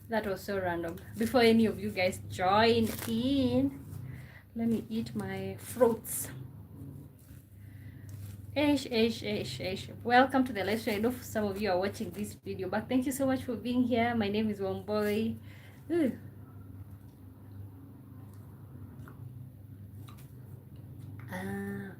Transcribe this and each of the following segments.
That was so random. Before any of you guys join in, let me eat my fruits. Welcome to the live stream. I know some of you are watching this video, but thank you so much for being here. My name is Womboy. Ooh. Ah.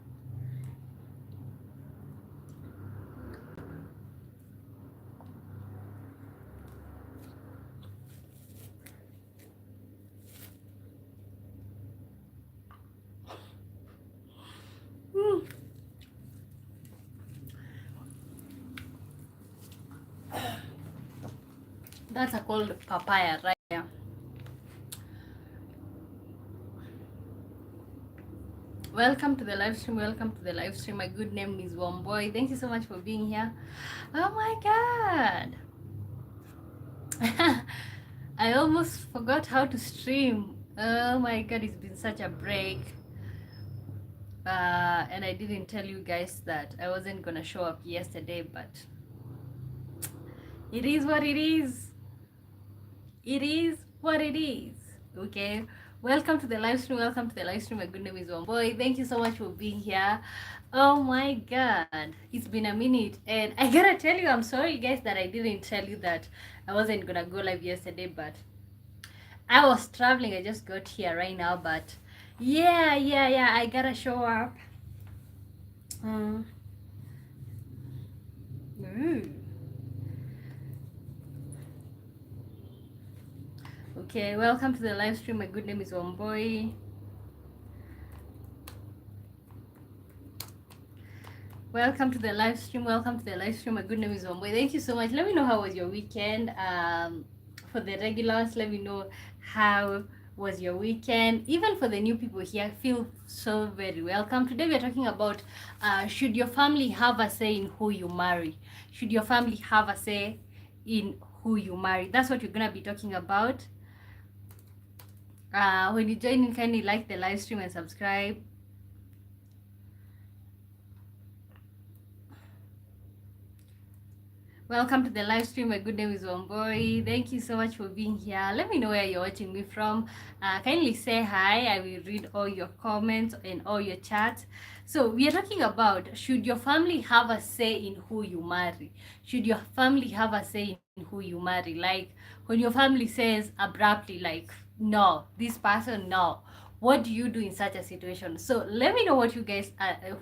Mm. That's a called papaya, right? Yeah. Welcome to the live stream. Welcome to the live stream. My good name is Womboy. Thank you so much for being here. Oh my god. I almost forgot how to stream. Oh my god, it's been such a break. And I didn't tell you guys that I wasn't gonna show up yesterday, but it is what it is. It is what it is. Okay. Welcome to the live stream. Welcome to the live stream. My good name is Womboy. Thank you so much for being here. Oh my god, it's been a minute, and I gotta tell you, I'm sorry, guys, that I didn't tell you that I wasn't gonna go live yesterday, but I was traveling. I just got here right now, but yeah, I gotta show up. Mm. Ooh. Okay, welcome to the live stream. My good name is Womboy. Welcome to the live stream. Welcome to the live stream. My good name is Womboy. Thank you so much. Let me know how was your weekend. For the regulars, let me know how was your weekend. Even for the new people here, feel so very welcome. Today we are talking about should your family have a say in who you marry? Should your family have a say in who you marry? That's what we're gonna be talking about. When you join in, kindly like the live stream and subscribe. Welcome to the live stream. My good name is Womboy. Thank you so much for being here. Let me know where you're watching me from. Kindly say hi. I will read all your comments and all your chats. So we are talking about, should your family have a say in who you marry? Should your family have a say in who you marry? Like when your family says abruptly, like, no, this person, no. What do you do in such a situation? So let me know what you guys,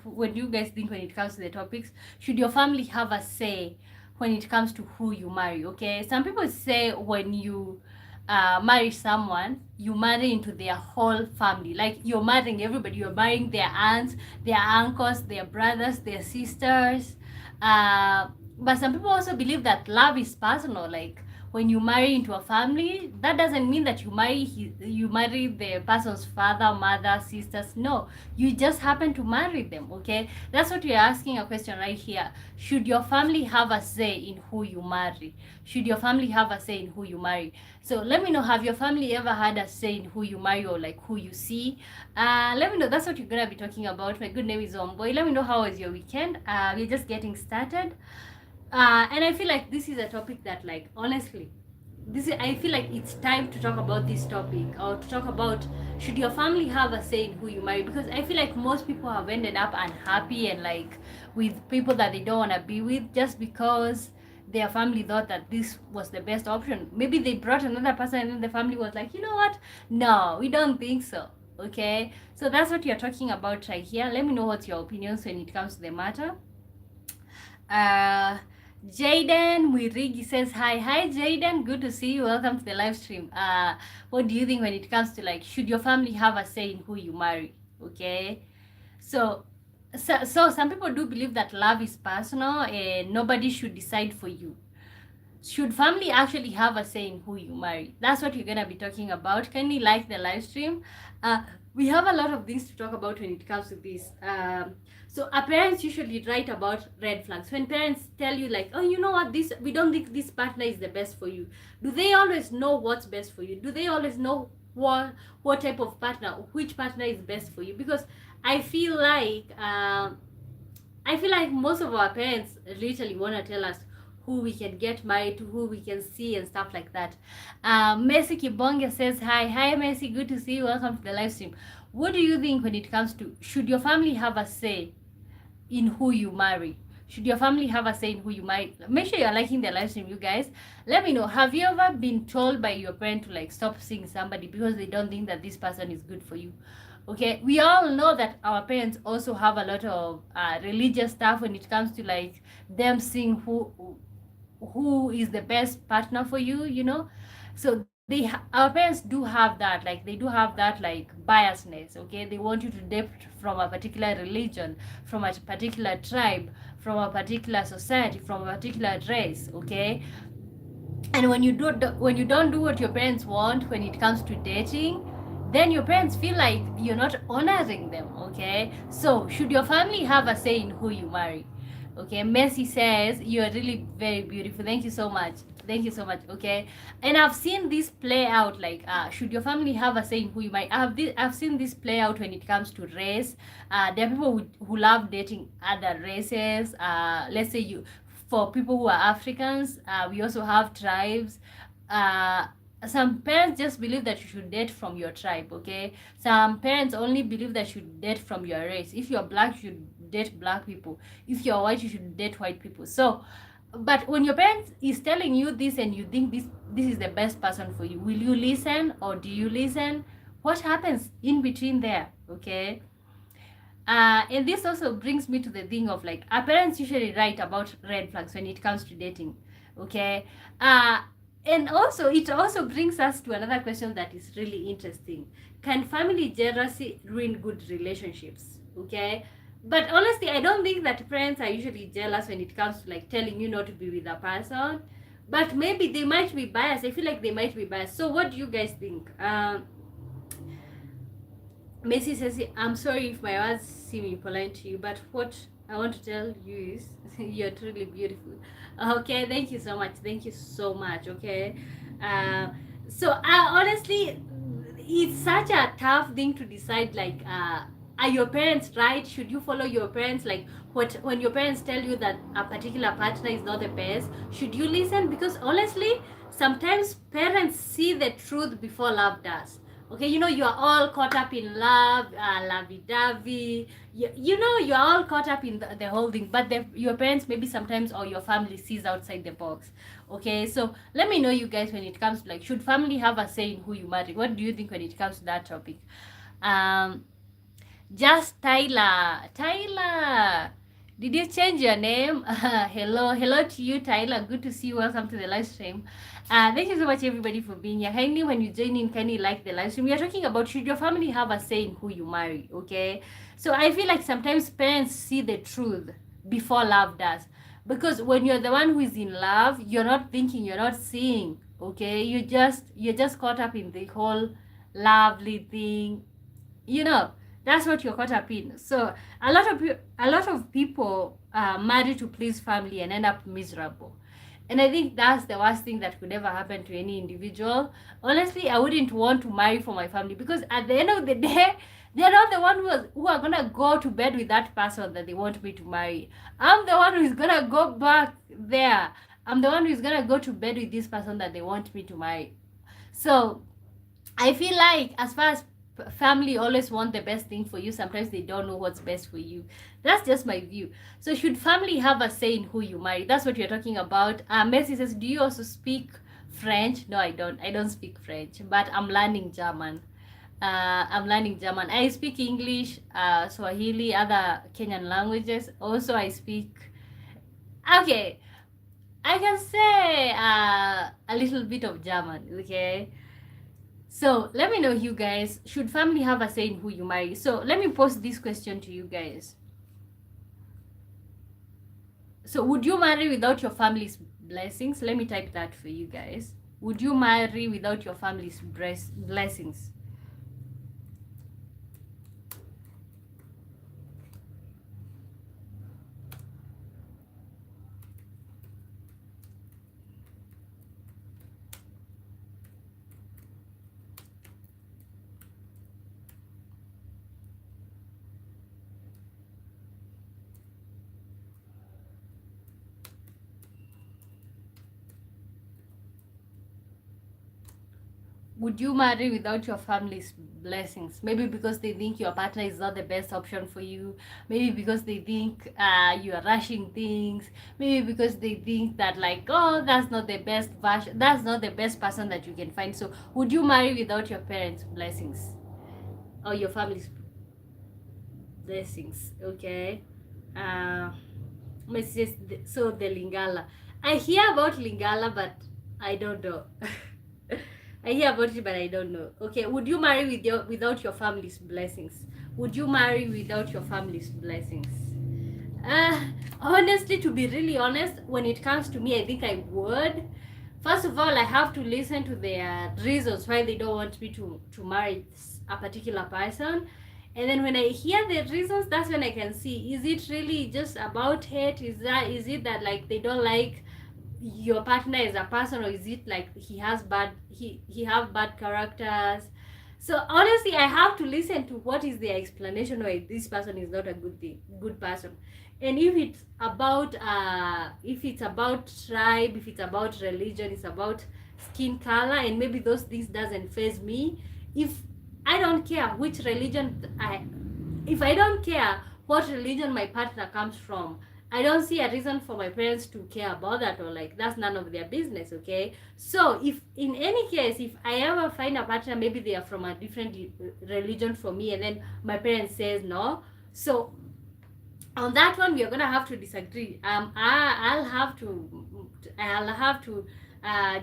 what you guys think when it comes to the topics. Should your family have a say when it comes to who you marry? Okay, some people say when you marry someone, you marry into their whole family, like you're marrying everybody. You're marrying their aunts, their uncles, their brothers, their sisters. But some people also believe that love is personal. Like when you marry into a family, that doesn't mean that you marry the person's father, mother, sisters. No, you just happen to marry them. Okay, that's what you're asking a question right here. Should your family have a say in who you marry? Should your family have a say in who you marry? So let me know, have your family ever had a say in who you marry or like who you see? Let me know. That's what you're gonna be talking about. My good name is Womboy. Let me know how was your weekend. We're just getting started. And I feel like this is a topic that, like, honestly, I feel like it's time to talk about this topic, or to talk about, should your family have a say in who you marry? Because I feel like most people have ended up unhappy and like with people that they don't want to be with, just because their family thought that this was the best option. Maybe they brought another person and then the family was like, you know what, no, we don't think so. Okay, so that's what you're talking about right here. Let me know what's your opinions when it comes to the matter. uh Jaden Mwirigi says hi. Hi Jaden, good to see you. Welcome to the live stream. What do you think when it comes to, like, should your family have a say in who you marry? Okay, so some people do believe that love is personal and nobody should decide for you. Should family actually have a say in who you marry? That's what we're gonna be talking about. Can you like the live stream? We have a lot of things to talk about when it comes to this. So our parents usually write about red flags. When parents tell you, like, oh, you know what, this, we don't think this partner is the best for you. Do they always know what's best for you? Do they always know what type of partner, which partner is best for you? Because I feel like most of our parents literally want to tell us who we can get married to, who we can see and stuff like that. Messi Kibonge says hi Messi, good to see you, welcome to the live stream. What do you think when it comes to, should your family have a say in who you marry? Should your family have a say in who you marry? Make sure you're liking the live stream, you guys. Let me know, have you ever been told by your parent to like stop seeing somebody because they don't think that this person is good for you? Okay, we all know that our parents also have a lot of religious stuff when it comes to like them seeing who is the best partner for you, you know. So our parents do have that, like they do have that like biasness. Okay, they want you to date from a particular religion, from a particular tribe, from a particular society, from a particular race. Okay, and when you don't do what your parents want when it comes to dating, then your parents feel like you're not honoring them. Okay, so should your family have a say in who you marry? Okay, Messi says you're really very beautiful, thank you so much, thank you so much. Okay, and I've seen this play out, like should your family have a say in who you might have this, I've seen this play out when it comes to race. There are people who love dating other races. Let's say you, for people who are Africans, we also have tribes. Some parents just believe that you should date from your tribe. Okay, some parents only believe that you should date from your race. If you're black, you should date black people. If you're white, you should date white people. So but when your parents is telling you this and you think this is the best person for you, will you listen or do you listen? What happens in between there? Okay, and this also brings me to the thing of like, our parents usually write about red flags when it comes to dating. Okay, and also it also brings us to another question that is really interesting: can family jealousy ruin good relationships? Okay, but honestly, I don't think that parents are usually jealous when it comes to like telling you not to be with a person, but maybe they might be biased. I feel like they might be biased. So what do you guys think? Messi says, I'm sorry if my words seem impolite to you, but what I want to tell you is you're truly beautiful. Okay, thank you so much. Thank you so much. Okay. So honestly, it's such a tough thing to decide, like, are your parents right? Should you follow your parents? Like, what when your parents tell you that a particular partner is not the best, should you listen? Because honestly, sometimes parents see the truth before love does. Okay, you know, you are all caught up in love, lovey-dovey. You know, you are all caught up in the whole thing, but your parents maybe sometimes, or your family, sees outside the box. Okay, so let me know, you guys, when it comes to like, should family have a say in who you marry? What do you think when it comes to that topic? Just Tyler, did you change your name? Hello to you, Tyler. Good to see you. Welcome to the live stream. Thank you so much, everybody, for being here. Kindly, when you join in, kindly like the live stream. We are talking about, should your family have a say in who you marry? Okay, so I feel like sometimes parents see the truth before love does, because when you're the one who is in love, you're not thinking, you're not seeing. Okay, you're just caught up in the whole lovely thing, you know. That's what you're caught up in. So a lot of people marry to please family and end up miserable. And I think that's the worst thing that could ever happen to any individual. Honestly, I wouldn't want to marry for my family, because at the end of the day, they're not the one who are gonna go to bed with that person that they want me to marry. I'm the one who is gonna go back there. I'm the one who is gonna go to bed with this person that they want me to marry. So I feel like, as far as family always want the best thing for you, sometimes they don't know what's best for you. That's just my view. So should family have a say in who you marry? That's what you're talking about. Messi says, do you also speak French? No, I don't speak French, but I'm learning German. I speak English, Swahili, other Kenyan languages. Also, I speak, okay, I can say a little bit of German. Okay, so let me know, you guys, should family have a say in who you marry? So let me pose this question to you guys. So would you marry without your family's blessings? Let me type that for you guys. Would you marry without your family's blessings? would you marry without your family's blessings? Maybe because they think your partner is not the best option for you. Maybe because they think you are rushing things. Maybe because they think that, like, oh, that's not the best version. That's not the best person that you can find. So, would you marry without your parents' blessings or your family's blessings? Okay. Uh, so the Lingala. I hear about Lingala, but I don't know. I hear about it, but I don't know. Okay, would you marry without your family's blessings? Would you marry without your family's blessings? Honestly, to be really honest, when it comes to me, I think I would. First of all, I have to listen to their reasons why they don't want me to marry a particular person. And then when I hear the reasons, that's when I can see, is it really just about hate? Is it that, like, they don't like your partner as a person, or is it like he have bad characters? So honestly, I have to listen to what is their explanation why this person is not a good person. And if it's about tribe, if it's about religion, it's about skin color, and maybe those things doesn't faze me. If I don't care which religion if I don't care what religion my partner comes from, I don't see a reason for my parents to care about that, or like that's none of their business, okay? So if in any case, if I ever find a partner, maybe they are from a different religion from me, and then my parents says no, so on that one we are gonna have to disagree. I'll have to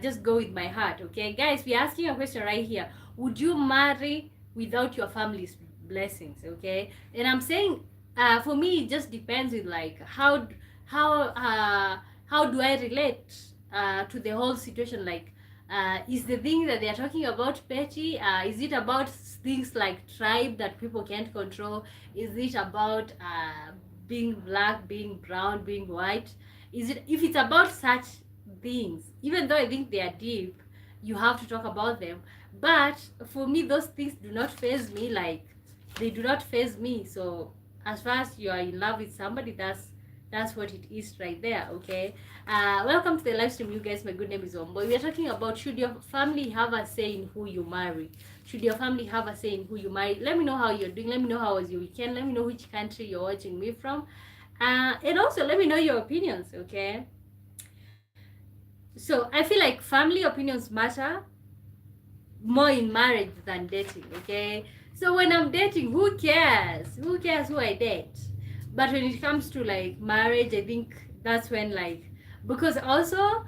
just go with my heart, okay? Guys, we're asking a question right here. Would you marry without your family's blessings? Okay, and I'm saying for me it just depends with like how do I relate to the whole situation, like is the thing that they are talking about petty? Is it about things like tribe that people can't control? Is it about being black, being brown, being white? Is it, if it's about such things, even though I think they are deep, you have to talk about them. But for me, those things do not faze me. Like, they do not faze me. So as far as you are in love with somebody, that's what it is right there. Okay. Welcome to the live stream, you guys. My good name is Omboy. We are talking about, should your family have a say in who you marry? Should your family have a say in who you marry? Let me know how you're doing. Let me know how was your weekend. Let me know which country you're watching me from. And also let me know your opinions. Okay. So I feel like family opinions matter more in marriage than dating, okay? So when I'm dating, who cares? Who cares who I date? But when it comes to like marriage, I think that's when, like, because also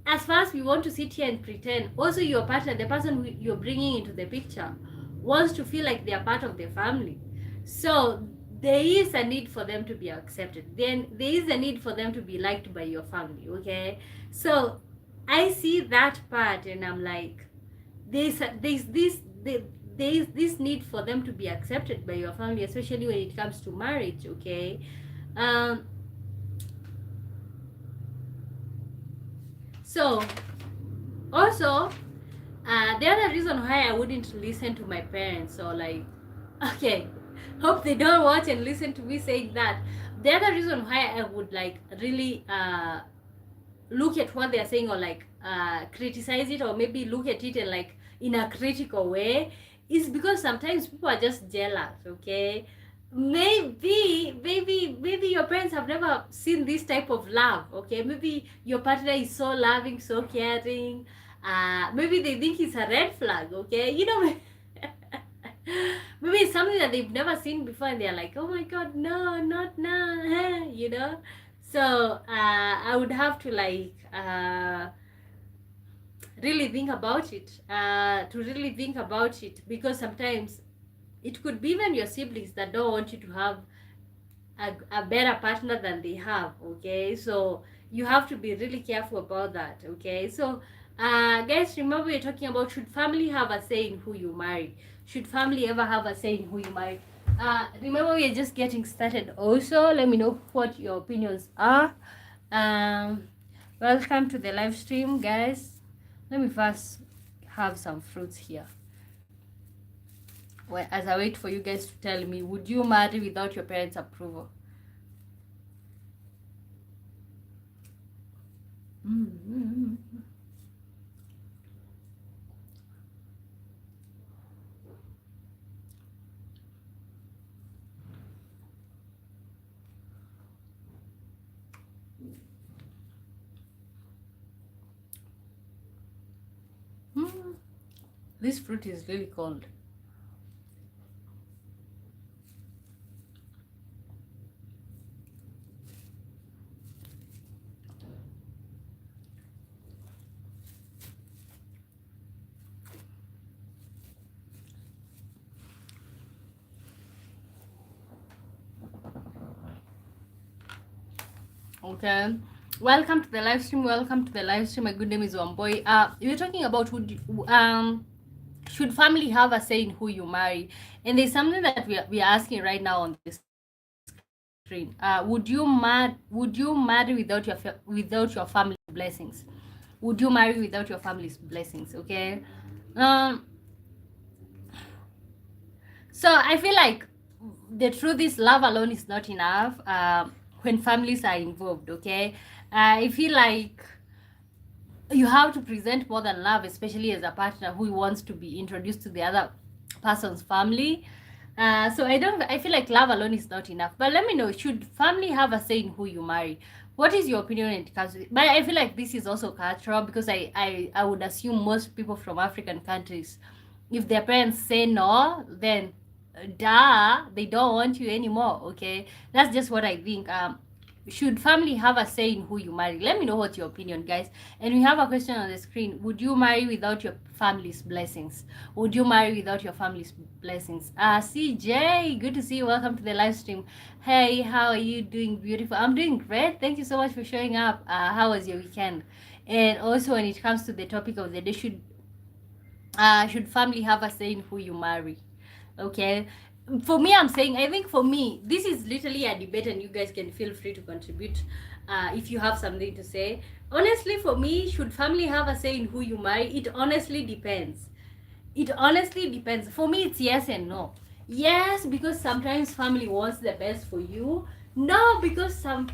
as far as we want to sit here and pretend, also your partner, the person who you're bringing into the picture, wants to feel like they are part of the family. So there is a need for them to be accepted. Then there is a need for them to be liked by your family, okay? So I see that part and I'm like, there's this need for them to be accepted by your family, especially when it comes to marriage, okay? um so also the other reason why I wouldn't listen to my parents, or like, okay, hope they don't watch and listen to me saying that. The other reason why I would like really look at what they're saying, or like criticize it, or maybe look at it in like in a critical way, is because sometimes people are just jealous, okay? Maybe your parents have never seen this type of love, okay? Maybe your partner is so loving, so caring. Maybe they think it's a red flag, okay? You know, maybe it's something that they've never seen before, and they're like, oh my god, no, not now, you know? So I would have to like really think about it, because sometimes it could be even your siblings that don't want you to have a better partner than they have, okay? So you have to be really careful about that, okay? So guys, remember we're talking about, should family have a say in who you marry? Should family ever have a say in who you marry? Remember we're just getting started. Also, let me know what your opinions are. Welcome to the live stream, guys. Let me first have some fruits here, well, as I wait for you guys to tell me, would you marry without your parents' approval? Mm-hmm. Mm, this fruit is really cold. Okay. Welcome to the live stream. Welcome to the live stream. My good name is Wamboy. We're talking about should family have a say in who you marry? And there's something that we are asking right now on this screen. Would you marry without your family's blessings? Would you marry without your family's blessings? Okay. Um. So I feel like the truth is love alone is not enough. When families are involved, okay. I feel like you have to present more than love, especially as a partner who wants to be introduced to the other person's family. So I feel like love alone is not enough. But let me know, should family have a say in who you marry? What is your opinion when it comes to it? But I feel like this is also cultural, because I would assume most people from African countries, if their parents say no, then duh, they don't want you anymore. Okay, that's just what I think. Should family have a say in who you marry? Let me know what's your opinion, guys. And we have a question on the screen. Would you marry without your family's blessings? Would you marry without your family's blessings? CJ, good to see you. Welcome to the live stream. Hey, how are you doing? Beautiful. I'm doing great. Thank you so much for showing up. How was your weekend? And also, when it comes to the topic of the day, should family have a say in who you marry? Okay, for me, I'm saying, I think for me, this is literally a debate, and you guys can feel free to contribute if you have something to say. Honestly, for me, should family have a say in who you marry? It honestly depends. It honestly depends. For me, it's yes and no. Yes, because sometimes family wants the best for you. No, because some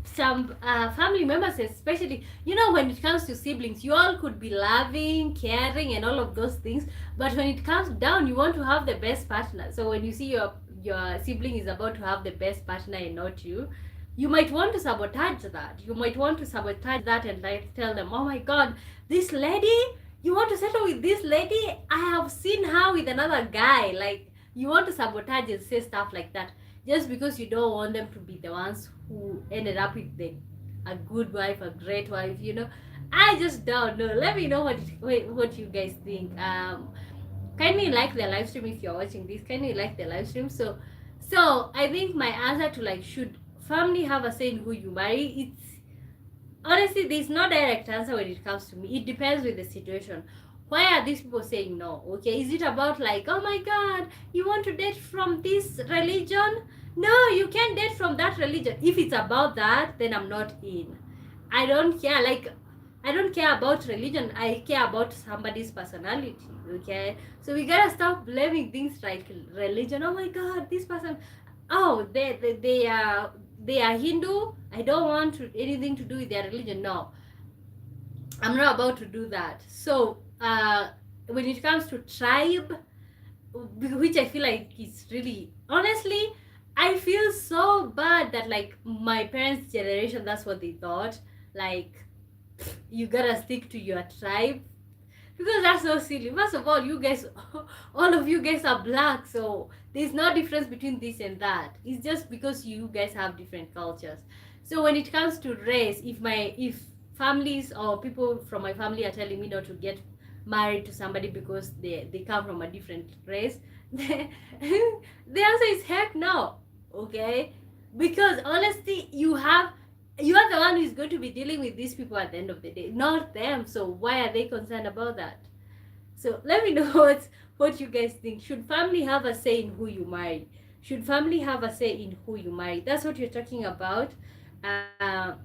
family members, especially, when it comes to siblings, you all could be loving, caring, and all of those things, but when it comes down, you want to have the best partner. So when you see your sibling is about to have the best partner and not you, you might want to sabotage that. You might want to sabotage that and like tell them, oh my god, this lady, you want to settle with this lady, I have seen her with another guy. Like, you want to sabotage and say stuff like that, just because you don't want them to be the ones who ended up with a good wife, a great wife. I just don't know. Let me know what you guys think. Kindly like the live stream if you're watching this. Kindly like the live stream. So I think my answer to, like, should family have a say in who you marry, it's honestly, there's no direct answer when it comes to me. It depends with the situation. Why are these people saying no? Okay, is it about, like, oh my god, you want to date from this religion? No, you can't date from that religion. If it's about that, then I'm not in. I don't care. Like, I don't care about religion. I care about somebody's personality. Okay, so we gotta stop blaming things like religion. Oh my god, this person. Oh, they are Hindu. I don't want anything to do with their religion. No, I'm not about to do that. So when it comes to tribe, which I feel like is really, honestly, I feel so bad that, like, my parents' generation, that's what they thought. Like, you gotta stick to your tribe, because that's so silly. First of all, you guys, all of you guys are black, so there's no difference between this and that. It's just because you guys have different cultures. So when it comes to race, if families or people from my family are telling me not to get married to somebody because they come from a different race, the answer is heck no. Okay, because honestly, you are the one who is going to be dealing with these people at the end of the day, not them. So why are they concerned about that? So let me know what you guys think. Should family have a say in who you marry? Should family have a say in who you marry? That's what you're talking about. Uh,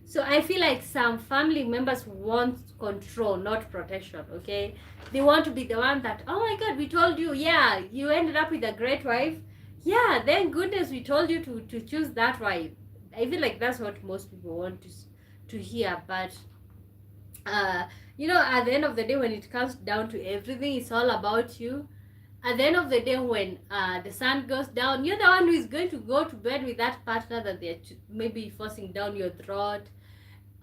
so I feel like some family members want control, not protection. Okay, they want to be the one that, oh my god, we told you, yeah, you ended up with a great wife. Yeah, thank goodness we told you to choose that wife. I feel like that's what most people want to hear. But uh, at the end of the day, when it comes down to everything, it's all about you. At the end of the day, when the sun goes down, you're the one who is going to go to bed with that partner that they're maybe forcing down your throat.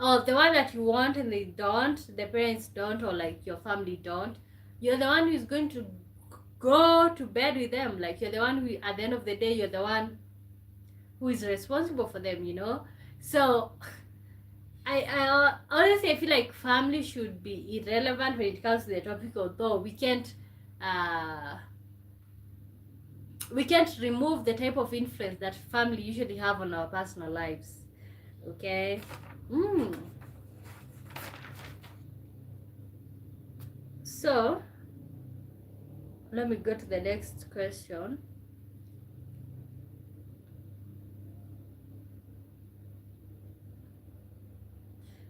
or the one that you want and they don't, the parents don't, or like your family don't, you're the one who's going to go to bed with them. Like you're the one who, at the end of the day, you're the one who is responsible for them, you know. So I honestly, I feel like family should be irrelevant when it comes to the topic, although uh we can't remove the type of influence that family usually have on our personal lives. Okay. mm. So let me go to the next question.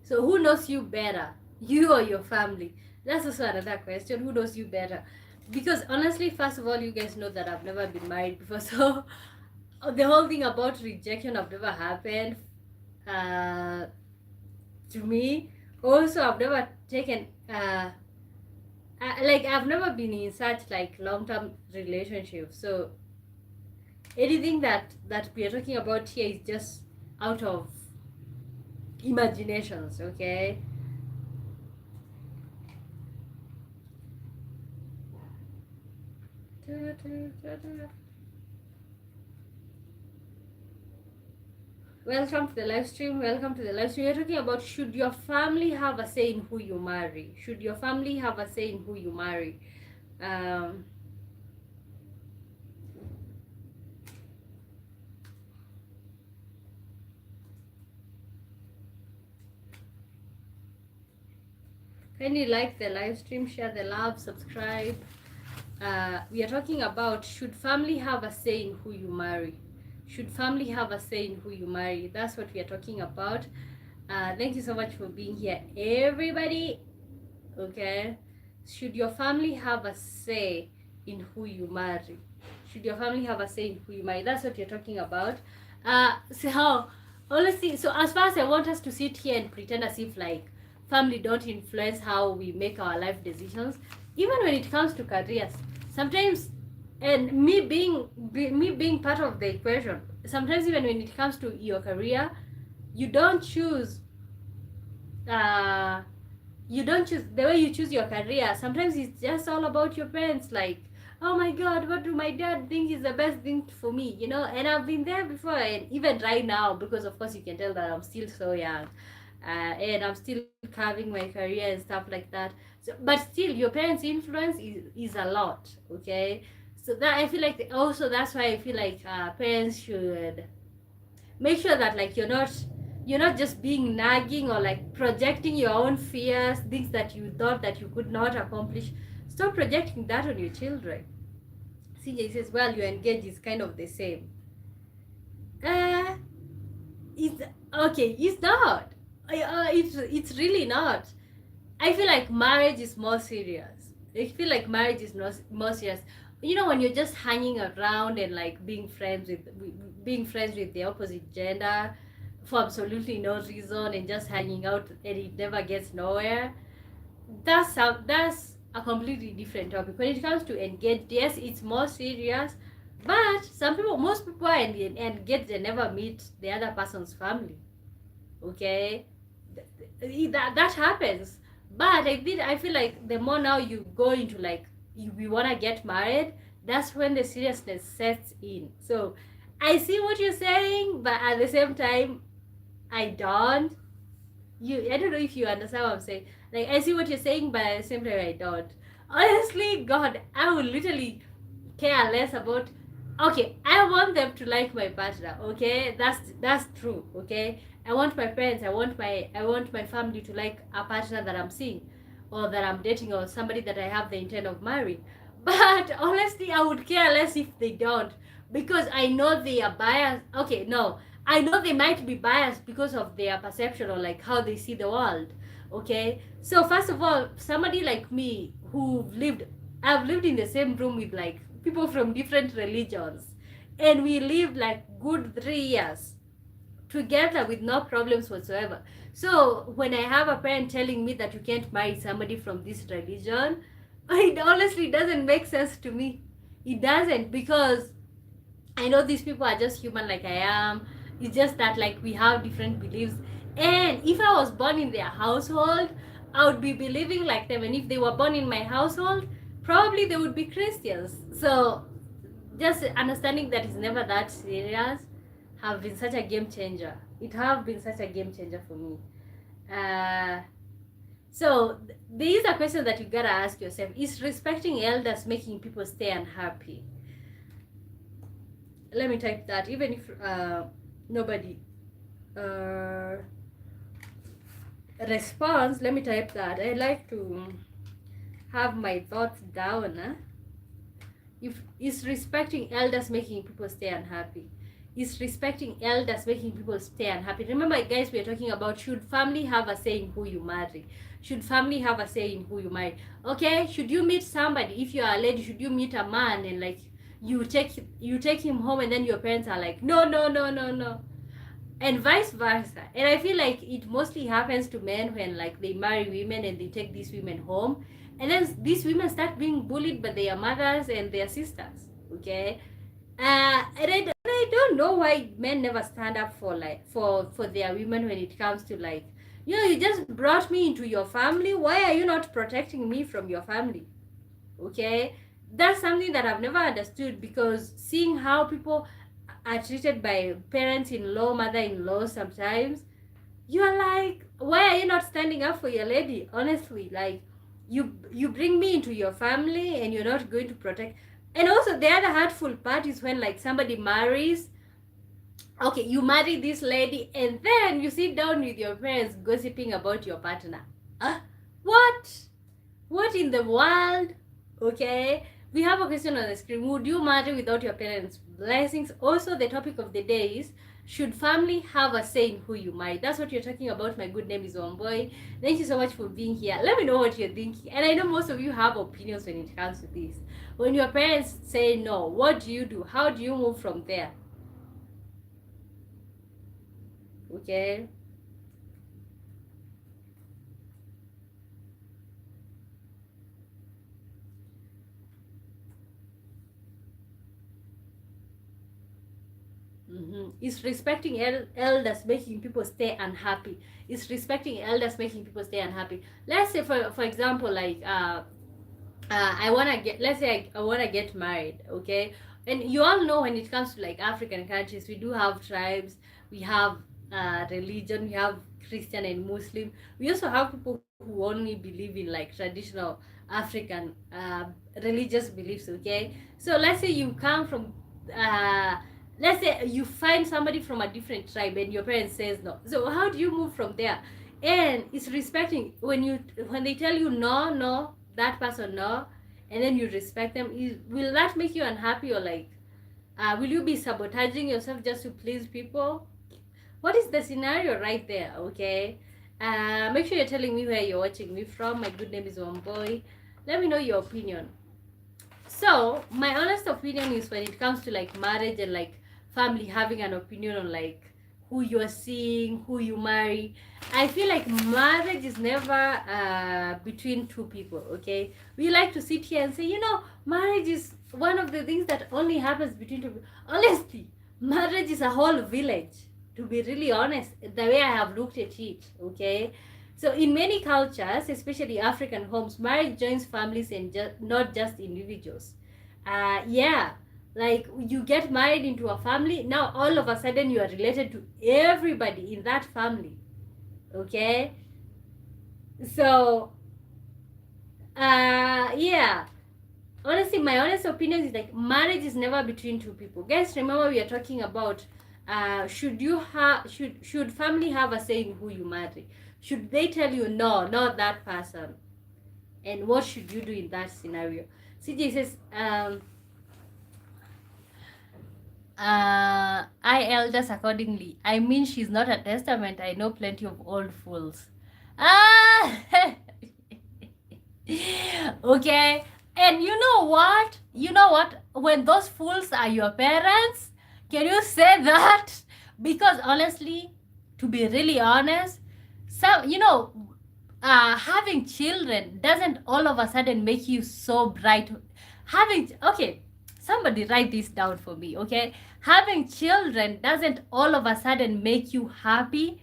So who knows you better, you or your family? That's also another question. Who knows you better? Because honestly, first of all, you guys know that I've never been married before, so the whole thing about rejection have never happened uh, to me. Also, I've never taken like I've never been in such like long-term relationships. So anything that we are talking about here is just out of imaginations, okay? Welcome to the live stream. Welcome to the live stream. We're talking about, should your family have a say in who you marry? Should your family have a say in who you marry? Um, Kindly like the live stream, share the love, subscribe. We are talking about, should family have a say in who you marry? Should family have a say in who you marry? That's what we are talking about. Thank you so much for being here, everybody. Okay. Should your family have a say in who you marry? Should your family have a say in who you marry? That's what you're talking about. So honestly, so as far as I want us to sit here and pretend as if like family don't influence how we make our life decisions, even when it comes to careers, sometimes, and me being part of the equation, sometimes even when it comes to your career, you don't choose uh you don't choose the way you choose your career. Sometimes it's just all about your parents, like, oh my god, what do my dad think is the best thing for me, you know? And I've been there before, and even right now, because of course you can tell that I'm still so young, and I'm still carving my career and stuff like that. So, but still, your parents' influence is a lot, okay? So that I feel like also that's why I feel like parents should make sure that like you're not just being nagging or like projecting your own fears, things that you thought that you could not accomplish. Stop projecting that on your children. CJ says, well, your engage is kind of the same. uh it's okay, it's not. It's really not. I feel like marriage is more serious. I feel like marriage is not more serious. You know, when you're just hanging around and like being friends with the opposite gender for absolutely no reason and just hanging out and it never gets nowhere. That's a completely different topic. When it comes to engaged, yes, it's more serious, but most people are engaged, they never meet the other person's family. Okay, that happens. But I feel like the more now you go into like we want to get married, that's when the seriousness sets in. So I see what you're saying, but at the same time, I don't. I don't know if you understand what I'm saying. Like, I see what you're saying, but at the same time, I don't. Honestly, God, I would literally care less about. Okay, I want them to like my partner. Okay, that's true. Okay, I want my parents, I want my family to like a partner that I'm seeing, or that I'm dating, or somebody that I have the intent of marrying. But honestly, I would care less if they don't, because I know they are biased. Okay, no, I know they might be biased because of their perception or like how they see the world. Okay, so first of all, somebody like me I've lived in the same room with like people from different religions, and we lived like good 3 years together with no problems whatsoever. So when I have a parent telling me that you can't marry somebody from this religion, it honestly doesn't make sense to me. It doesn't, because I know these people are just human like I am. It's just that like we have different beliefs. And if I was born in their household, I would be believing like them. And if they were born in my household, probably they would be Christians. So just understanding that it's never that serious have been such a game changer. It have been such a game changer for me. So there is a question that you gotta ask yourself: is respecting elders making people stay unhappy? Let me type that. Even if nobody response, let me type that. I like to have my thoughts down. If is respecting elders making people stay unhappy? Is respecting elders making people stay unhappy? Remember, guys, we are talking about, should family have a say in who you marry? Should family have a say in who you marry? Okay, should you meet somebody, if you are a lady, should you meet a man and like you take him home and then your parents are like, no, no, no, no, no, and vice versa. And I feel like it mostly happens to men when like they marry women and they take these women home, and then these women start being bullied by their mothers and their sisters. Okay, and I don't know why men never stand up for like for their women when it comes to like, you just brought me into your family, why are you not protecting me from your family? Okay, that's something that I've never understood, because seeing how people are treated by parents-in-law, mother-in-law, sometimes you are like, why are you not standing up for your lady? Honestly, like, you bring me into your family and you're not going to protect. And also the other hurtful part is when like somebody marries, okay, you marry this lady and then you sit down with your parents gossiping about your partner. What in the world? Okay, we have a question on the screen. Would you marry without your parents' blessings? Also, the topic of the day is, should family have a say in who you marry? That's what you're talking about. My good name is Wamboi. Thank you so much for being here. Let me know what you're thinking. And I know most of you have opinions when it comes to this. When your parents say no, what do you do? How do you move from there? Okay. Is respecting elders making people stay unhappy? Is respecting elders making people stay unhappy? Let's say, for example, like I wanna get, let's say I wanna get married, okay? And you all know, when it comes to like African countries, we do have tribes, we have religion, we have Christian and Muslim. We also have people who only believe in like traditional African religious beliefs, okay? So let's say you come from let's say you find somebody from a different tribe and your parents says no. So how do you move from there? And it's respecting, when they tell you no, no, that person no, and then you respect them. Will that make you unhappy, or like will you be sabotaging yourself just to please people? What is the scenario right there? Okay, make sure you're telling me where you're watching me from. My good name is Wamboi. Let me know your opinion. So my honest opinion is, when it comes to like marriage and like family having an opinion on like who you're seeing, who you marry, I feel like marriage is never between two people. Okay, we like to sit here and say, marriage is one of the things that only happens between two people. Honestly, marriage is a whole village, to be really honest, the way I have looked at it. Okay, so in many cultures, especially African homes, marriage joins families and not just individuals. Yeah, like you get married into a family, now all of a sudden you are related to everybody in that family. Okay, so yeah, honestly, my honest opinion is like, marriage is never between two people. Guys, remember, we are talking about should family have a say in who you marry? Should they tell you no, not that person? And what should you do in that scenario? CJ says, I elders accordingly. I mean, she's not a testament. I know plenty of old fools. Ah, okay. And you know what? When those fools are your parents, can you say that? Because honestly, to be really honest, having children doesn't all of a sudden make you so bright. Somebody write this down for me, okay? Having children doesn't all of a sudden make you happy.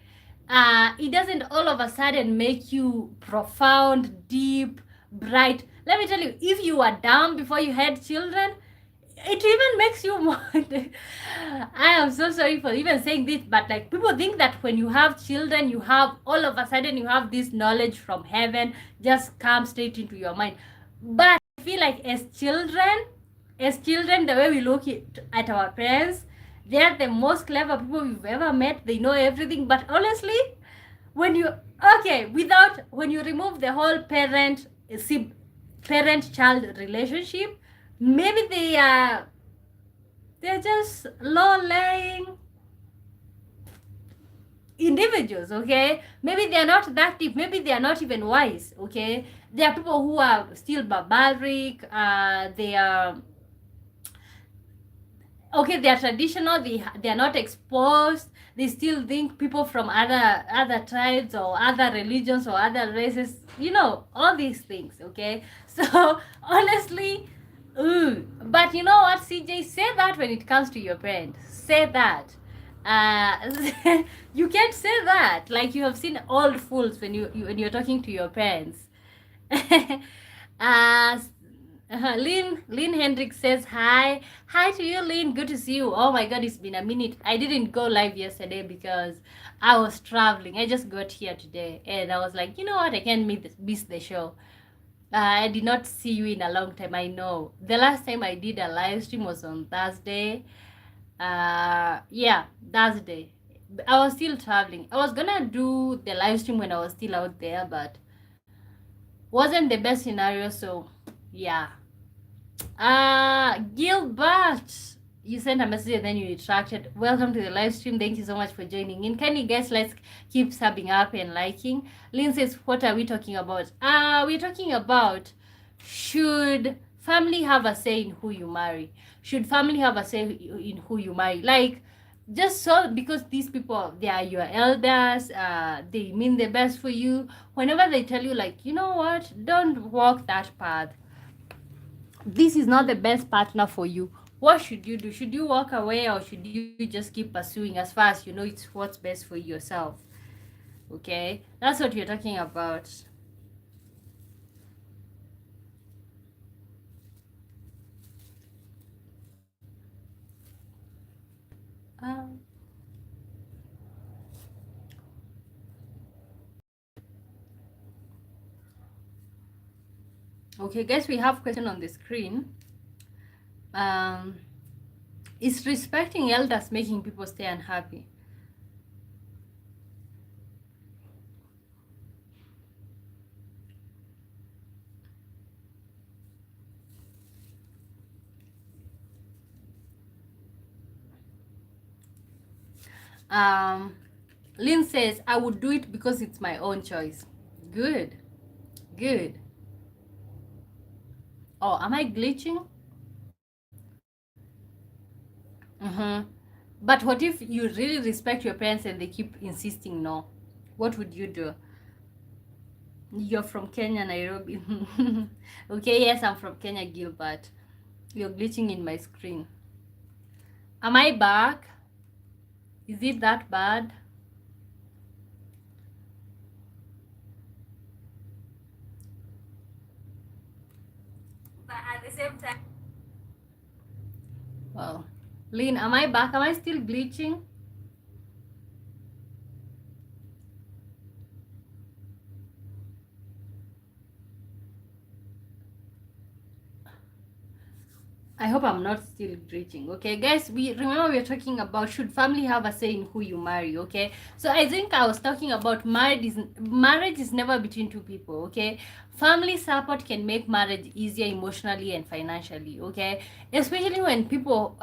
It doesn't all of a sudden make you profound, deep, bright. Let me tell you, if you were dumb before you had children, it even makes you more. I am so sorry for even saying this, but like people think that when you have children, you have all of a sudden you have this knowledge from heaven just come straight into your mind. But I feel like as children, the way we look at our parents, they are the most clever people we've ever met. They know everything. But honestly, when you when you remove the whole parent child relationship, maybe they're just low lying individuals. Okay, maybe they're not that deep, maybe they are not even wise. Okay, there are people who are still barbaric. They are okay, they are traditional, they are not exposed, they still think people from other tribes or other religions or other races, all these things. Okay, so honestly, but you know what, CJ, say that when it comes to your parents, say that. You can't say that like you have seen old fools when you're talking to your parents. uh Lynn Hendrick says hi. Hi to you, Lynn. Good to see you. Oh my god, it's been a minute. I didn't go live yesterday because I was traveling. I just got here today and I was like, you know what? I can't miss the show. I did not see you in a long time. I know. The last time I did a live stream was on Thursday. Yeah, Thursday. I was still traveling. I was gonna do the live stream when I was still out there, but wasn't the best scenario. So yeah. Gilbert, you sent a message and then you retracted. Welcome to the live stream. Thank you so much for joining in. Can you guys, let's keep subbing up and liking. Lynn says, what are we talking about? We're talking about, should family have a say in who you marry? Should family have a say in who you marry? Like, just so because these people, they are your elders, they mean the best for you. Whenever they tell you, like, you know what, don't walk that path, this is not the best partner for you, what should you do? Should you walk away or should you just keep pursuing as far as you know it's what's best for yourself? Okay, that's what you're talking about. Okay, guys, we have question on the screen. Is respecting elders making people stay unhappy? Lynn says, I would do it because it's my own choice. Good. Good. Oh, am I glitching? But what if you really respect your parents and they keep insisting no? What would you do? You're from Kenya, Nairobi. Okay, yes, I'm from Kenya, Gilbert. You're glitching in my screen. Am I back? Is it that bad? But at the same time, well, Lynn, am I back? Am I still glitching? I hope I'm not still glitching. Okay, guys, we're talking about, should family have a say in who you marry? Okay, so I think I was talking about marriage is never between two people. Okay, family support can make marriage easier emotionally and financially. Okay, especially when people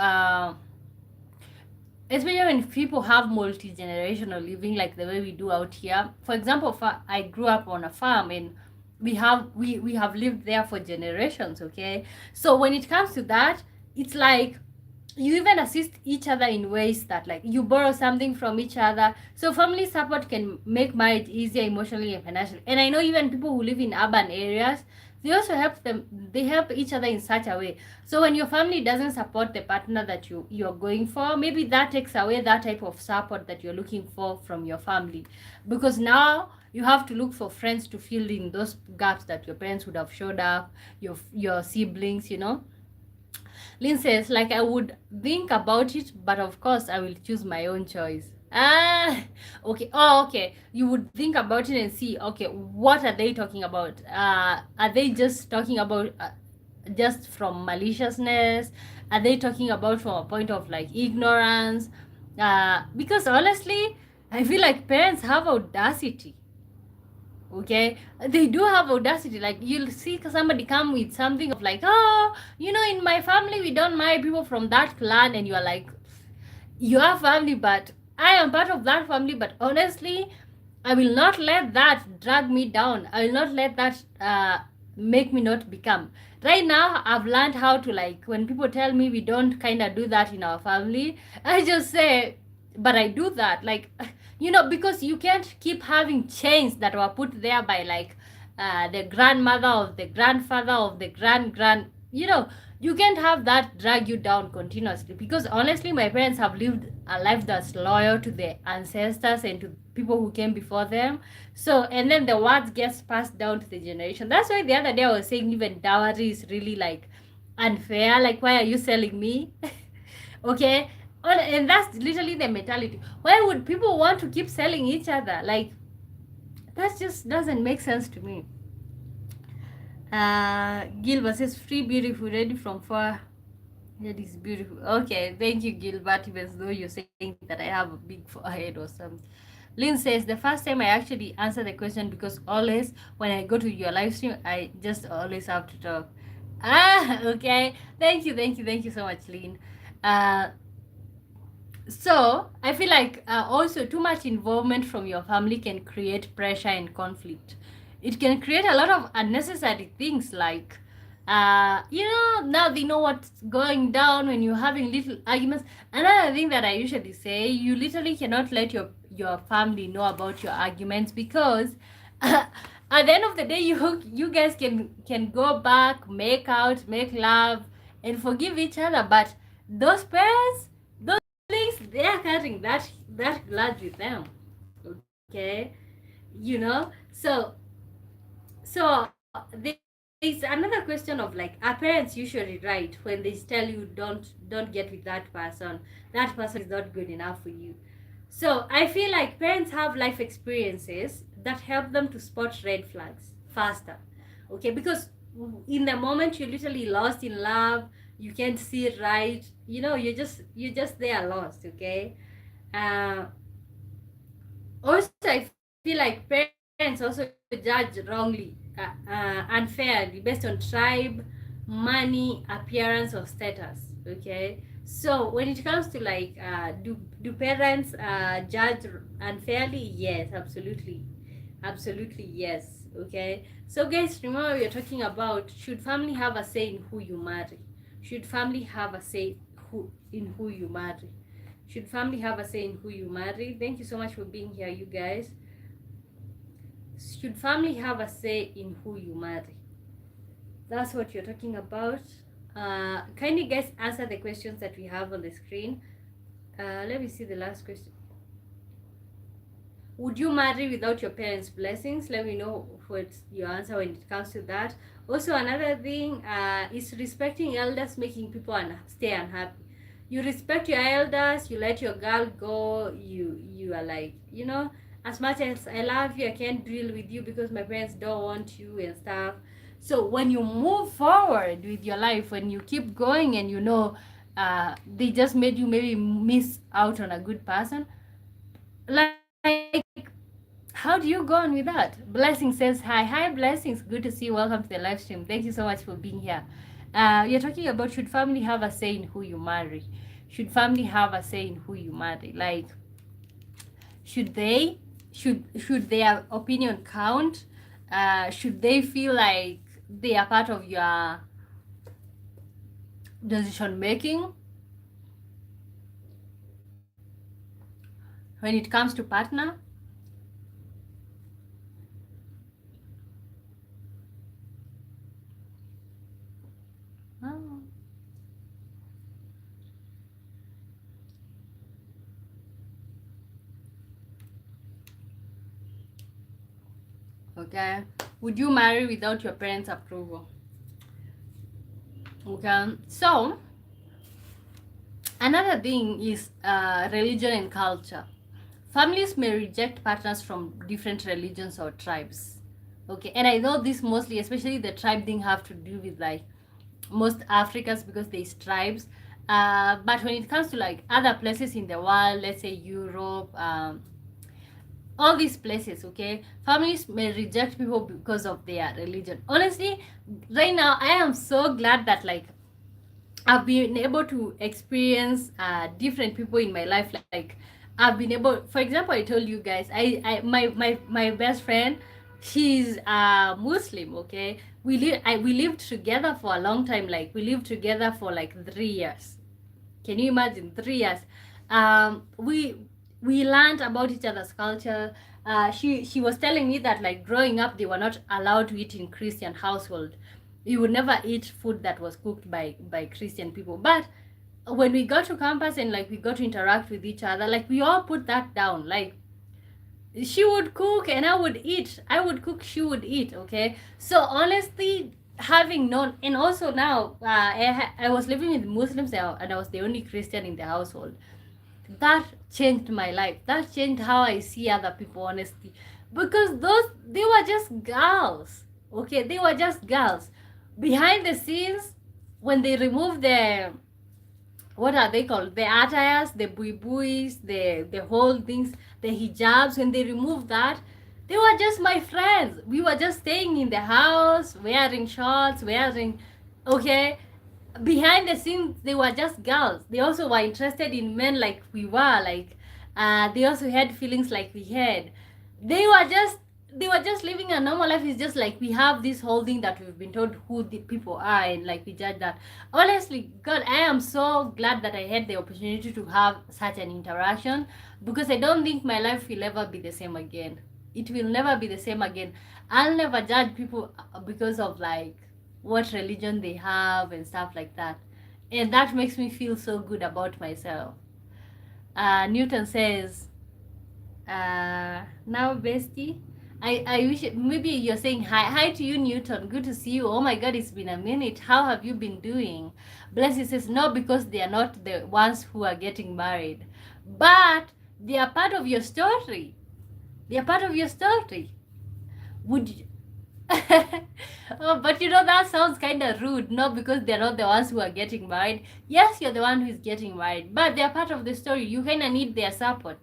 have multi-generational living like the way we do out here. For example, I grew up on a farm and we have lived there for generations. Okay, so when it comes to that, it's like you even assist each other in ways that, like, you borrow something from each other. So family support can make marriage easier emotionally and financially. And I know even people who live in urban areas, they also help them, they help each other in such a way. So when your family doesn't support the partner that you're going for, maybe that takes away that type of support that you're looking for from your family, because now you have to look for friends to fill in those gaps that your parents would have showed up, your siblings, you know. Lynn says, like, I would think about it, but of course, I will choose my own choice. Ah, okay. Oh, okay. You would think about it and see, okay, what are they talking about? Are they just talking about just from maliciousness? Are they talking about from a point of like ignorance? Because honestly, I feel like parents have audacity. Okay, they do have audacity. Like, you'll see somebody come with something of like, oh, you know, in my family we don't marry people from that clan, and you are like, you are family, but I am part of that family, but honestly, I will not let that drag me down. I will not let that make me not become. Right now, I've learned how to, like, when people tell me we don't kind of do that in our family, I just say, but I do that. Like, you know, because you can't keep having chains that were put there by, like, the grandmother of the grandfather of the grand, you know, you can't have that drag you down continuously, because honestly my parents have lived a life that's loyal to their ancestors and to people who came before them. So, and then the words gets passed down to the generation. That's why the other day I was saying even dowry is really like unfair. Like, why are you selling me? Okay. And that's literally the mentality. Why would people want to keep selling each other? Like, that just doesn't make sense to me. Gilbert says, free beautiful, ready from far. That is beautiful. Okay, thank you, Gilbert, even though you're saying that I have a big forehead or something. Lynn says, the first time I actually answer the question, because always when I go to your live stream, I just always have to talk. Okay. Thank you so much, Lynn. Uh, so I feel like also too much involvement from your family can create pressure and conflict. It can create a lot of unnecessary things, like you know, now they know what's going down when you're having little arguments. Another thing that I usually say, you literally cannot let your family know about your arguments, because at the end of the day, you guys can go back, make out, make love, and forgive each other. But those parents, they are carrying that blood with them. Okay, you know. So there's another question of like, are parents usually right when they tell you don't get with that person, that person is not good enough for you? So I feel like parents have life experiences that help them to spot red flags faster. Okay, because in the moment you're literally lost in love, you can't see it right, you know, you're just there lost. Okay. uh Also, I feel like parents also judge wrongly, unfairly, based on tribe, money, appearance, or status. Okay, so when it comes to like, do parents judge unfairly? Yes, absolutely yes. Okay, so guys, remember we are talking about, should family have a say in who you marry? Should family have a say who you marry? Should family have a say in who you marry? Thank you so much for being here, you guys. Should family have a say in who you marry? That's what you're talking about. Kindly guys answer the questions that we have on the screen. Let me see the last question. Would you marry without your parents' blessings? Let me know what's your answer when it comes to that. Also, another thing is respecting elders, making people stay unhappy. You respect your elders, you let your girl go, you are like, you know, as much as I love you, I can't deal with you because my parents don't want you and stuff. So when you move forward with your life, when you keep going and you know they just made you maybe miss out on a good person, like, how do you go on with that? Blessing says hi. Hi, Blessings. Good to see you. Welcome to the live stream. Thank you so much for being here. You're talking about, should family have a say in who you marry? Should family have a say in who you marry? Like, should they? Should their opinion count? Should they feel like they are part of your decision making when it comes to partner? Oh. Okay. Would you marry without your parents' approval? Okay. So another thing is religion and culture. Families may reject partners from different religions or tribes. Okay, and I know this mostly, especially the tribe thing, have to do with like most Africans because there's tribes. But when it comes to like other places in the world, let's say Europe, all these places, okay, families may reject people because of their religion. Honestly, right now I am so glad that like I've been able to experience different people in my life. Like I've been able, for example, I told you guys, my best friend, she's Muslim. Okay, we lived together for a long time. Like we lived together for like 3 years. Can you imagine 3 years? We learned about each other's culture. She was telling me that like growing up, they were not allowed to eat in Christian household. You would never eat food that was cooked by Christian people. But when we got to campus and like we got to interact with each other, like we all put that down. Like she would cook and I would eat. I would cook, she would eat. Okay. So honestly, having known, and also now I was living with Muslims and I was the only Christian in the household. That changed my life. That changed how I see other people, honestly. Because those, they were just girls. Okay, they were just girls. Behind the scenes, when they removed the, what are they called? The attires, the buis, the whole things, the hijabs, when they removed that, they were just my friends. We were just staying in the house, wearing shorts, wearing, okay, behind the scenes they were just girls. They also were interested in men like we were, like they also had feelings like we had. They were just living a normal life. It's just like we have this whole thing that we've been told who the people are, and like we judge that. Honestly, God, I am so glad that I had the opportunity to have such an interaction, because I don't think my life will ever be the same again. It will never be the same again. I'll never judge people because of like what religion they have and stuff like that. And that makes me feel so good about myself. Newton says, now bestie. I wish maybe you're saying hi to you, Newton. Good to see you. Oh my God, it's been a minute. How have you been doing? Blessy says no, because they are not the ones who are getting married, but they are part of your story. They are part of your story. Would you, oh, but you know that sounds kind of rude. No, because they're not the ones who are getting married. Yes, you're the one who is getting married, but they're part of the story. You kind of need their support.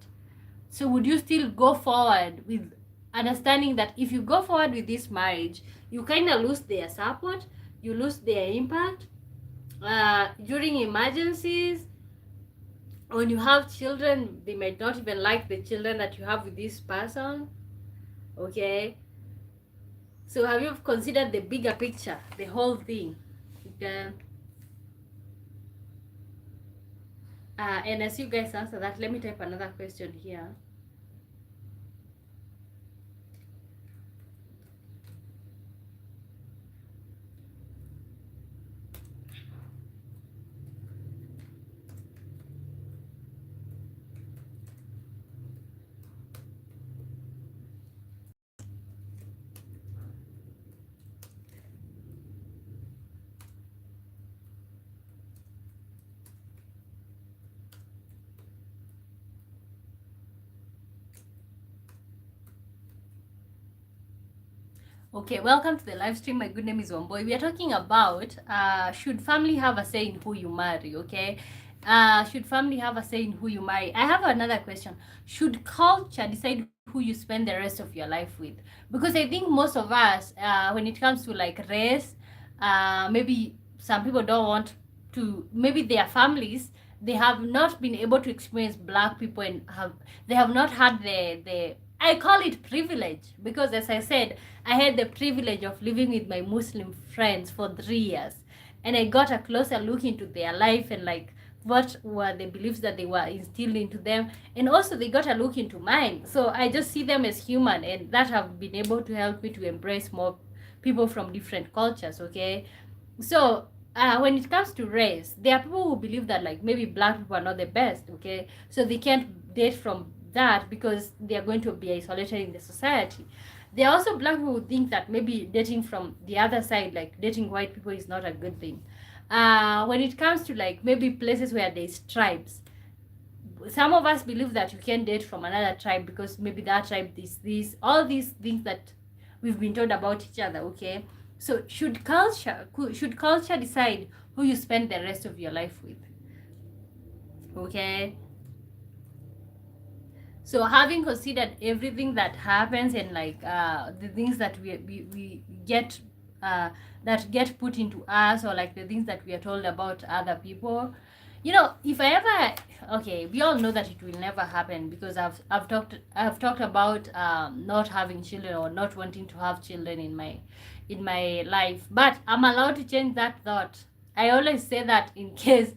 So would you still go forward with understanding that if you go forward with this marriage, you kind of lose their support, you lose their impact during emergencies? When you have children, they might not even like the children that you have with this person. Okay, so have you considered the bigger picture, the whole thing? Okay. And as you guys answer that, let me type another question here. Okay, welcome to the live stream. My good name is Wamboy. We are talking about should family have a say in who you marry, okay? Should family have a say in who you marry? I have another question. Should culture decide who you spend the rest of your life with? Because I think most of us, when it comes to like race, maybe some people don't want to, maybe their families, they have not been able to experience black people, and they have not had the I call it privilege, because as I said, I had the privilege of living with my Muslim friends for 3 years, and I got a closer look into their life and like what were the beliefs that they were instilled into them, and also they got a look into mine. So I just see them as human, and that have been able to help me to embrace more people from different cultures. Okay, so when it comes to race, there are people who believe that like maybe black people are not the best, okay? So they can't date from that because they are going to be isolated in the society. There are also black people who think that maybe dating from the other side, like dating white people, is not a good thing. When it comes to like maybe places where there's tribes, some of us believe that you can date from another tribe because maybe that tribe this all these things that we've been told about each other, okay? So should culture decide who you spend the rest of your life with, okay? So having considered everything that happens and like the things that we get that get put into us, or like the things that we are told about other people, if I ever, okay, we all know that it will never happen because I've talked about not having children or not wanting to have children in my life, but I'm allowed to change that thought. I always say that in case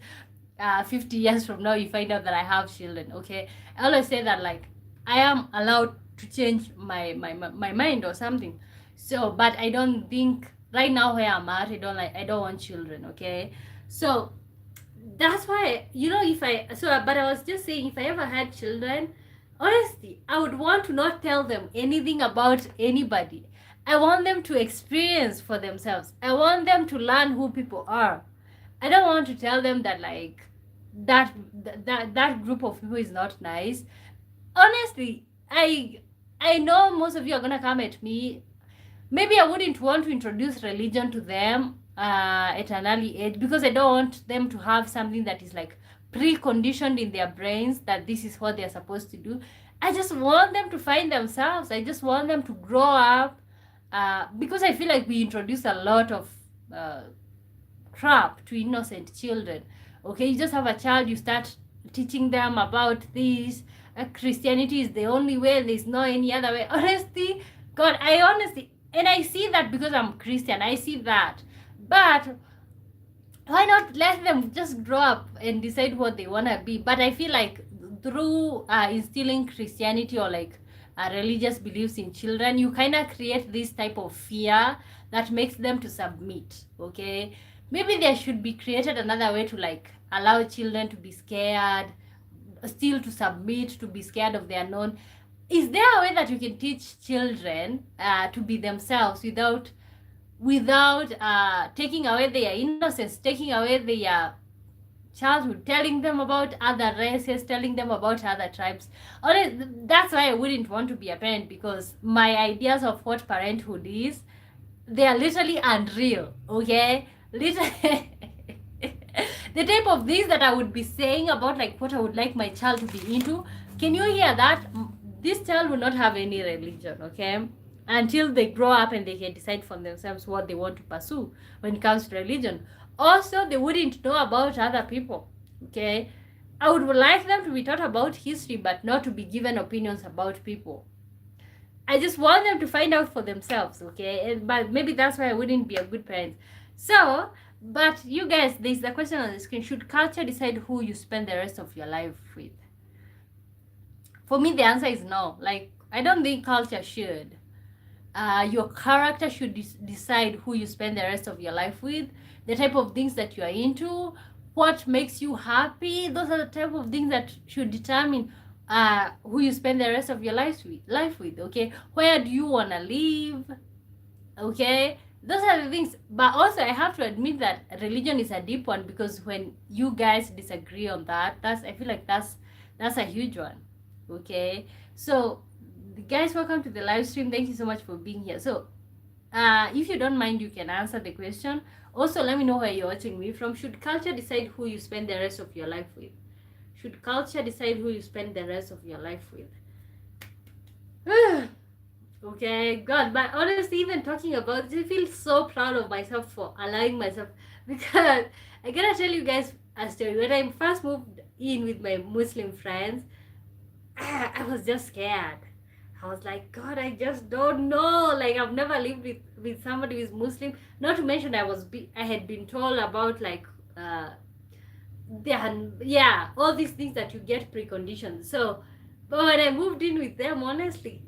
50 years from now you find out that I have children, okay? I always say that like I am allowed to change my mind or something. So but I don't think right now where I'm at, I don't want children, okay? So that's why, if I so but I was just saying, if I ever had children, honestly I would want to not tell them anything about anybody. I want them to experience for themselves. I want them to learn who people are. I don't want to tell them that like that group of people is not nice. Honestly, I know most of you are gonna come at me. Maybe I wouldn't want to introduce religion to them at an early age because I don't want them to have something that is like preconditioned in their brains that this is what they're supposed to do. I just want them to find themselves. I just want them to grow up because I feel like we introduce a lot of crap to innocent children. Okay, you just have a child, you start teaching them about this. Christianity is the only way, there's no any other way. Honestly, God, I honestly, and I see that because I'm Christian, I see that. But why not let them just grow up and decide what they want to be? But I feel like through instilling Christianity or like religious beliefs in children, you kind of create this type of fear that makes them to submit, okay? Maybe there should be created another way to like allow children to be scared, still to submit, to be scared of the unknown. Is there a way that you can teach children to be themselves without taking away their innocence, taking away their childhood, telling them about other races, telling them about other tribes? That's why I wouldn't want to be a parent, because my ideas of what parenthood is, they are literally unreal, okay? Literally. The type of things that I would be saying about like what I would like my child to be into, can you hear that? This child will not have any religion, okay? Until they grow up and they can decide for themselves what they want to pursue when it comes to religion. Also, they wouldn't know about other people, okay? I would like them to be taught about history, but not to be given opinions about people. I just want them to find out for themselves, okay? But maybe that's why I wouldn't be a good parent. So, but you guys, there's the question on the screen. Should culture decide who you spend the rest of your life with? For me, the answer is no. Like, I don't think culture should. Your character should decide who you spend the rest of your life with, the type of things that you are into, what makes you happy. Those are the type of things that should determine who you spend the rest of your life with, okay? Where do you want to live, okay? Those are the things. But also I have to admit that religion is a deep one, because when you guys disagree on that, I feel like that's a huge one, okay? So guys, welcome to the live stream. Thank you so much for being here. So if you don't mind, you can answer the question. Also, let me know where you're watching me from. Should culture decide who you spend the rest of your life with? Should culture decide who you spend the rest of your life with? Okay, God, but honestly, even talking about this, I feel so proud of myself for allowing myself, because I gotta tell you guys a story. When I first moved in with my Muslim friends, I was just scared. I was like, God, I just don't know. Like, I've never lived with somebody who's Muslim. Not to mention, I had been told about like all these things that you get preconditioned. So, but when I moved in with them, honestly,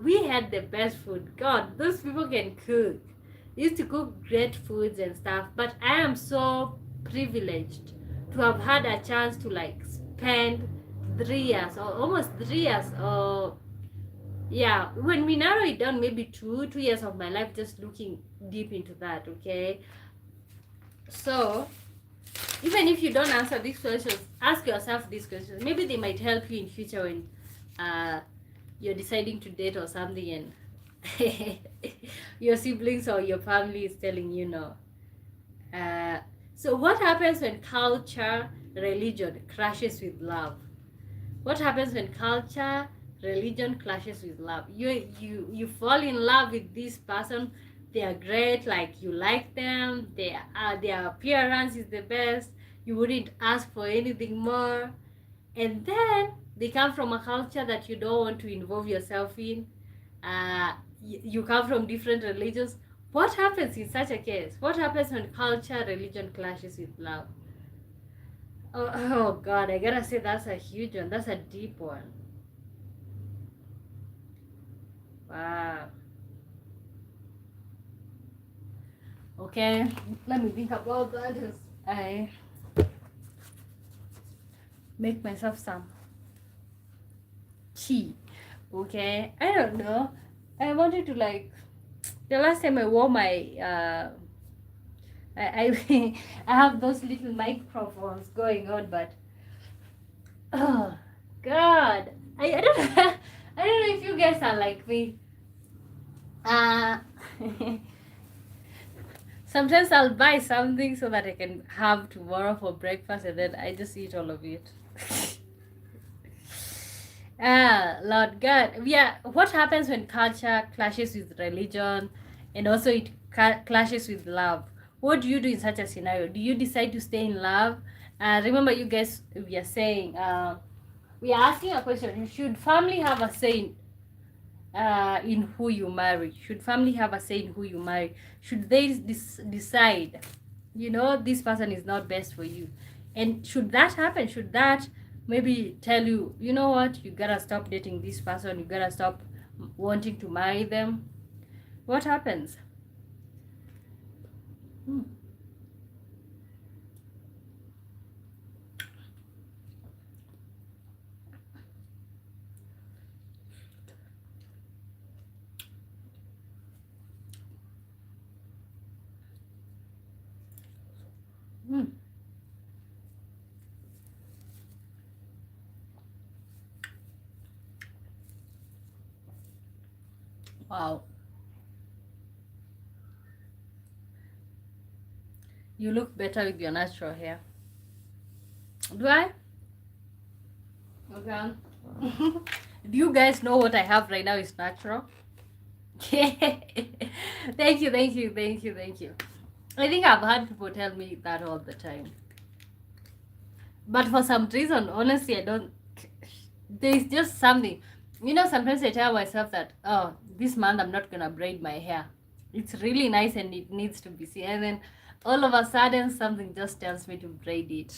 we had the best food. God, those people can cook. used to cook great foods and stuff, but I am so privileged to have had a chance to like spend 3 years or almost 3 years, or yeah, when we narrow it down, maybe 2 years of my life just looking deep into that. Okay, so even if you don't answer these questions, ask yourself these questions. Maybe they might help you in future when you're deciding to date or something, and your siblings or your family is telling you no. So what happens when culture, religion clashes with love? What happens when culture, religion clashes with love? You fall in love with this person. They are great, like you like them. Their appearance is the best. You wouldn't ask for anything more. And then they come from a culture that you don't want to involve yourself in. You come from different religions. What happens in such a case? What happens when culture, religion clashes with love? Oh God, I gotta say that's a huge one. That's a deep one. Wow. Okay, let me think about that as I make myself some tea. Okay, I don't know. I wanted to like the last time I wore my I I have those little microphones going on, but oh God, I don't I don't know if you guys are like me. Uh Sometimes I'll buy something so that I can have tomorrow for breakfast, and then I just eat all of it. Lord God. Yeah, what happens when culture clashes with religion and also it clashes with love? What do you do in such a scenario? Do you decide to stay in love? Remember, you guys, we are saying, we are asking a question: should family have a say in who you marry? Should family have a say in who you marry? Should they decide, this person is not best for you? And should that happen? Should that maybe tell you, you know what, you gotta stop dating this person, you gotta stop wanting to marry them? What happens? Hmm. Hmm. Wow, you look better with your natural hair. Do I? Okay. Do you guys know what I have right now is natural? Thank you, thank you, thank you, thank you. I think I've had people tell me that all the time. But for some reason, honestly, I don't. There's just something. Sometimes I tell myself that, oh, this month I'm not gonna braid my hair. It's really nice and it needs to be seen. And then all of a sudden, something just tells me to braid it.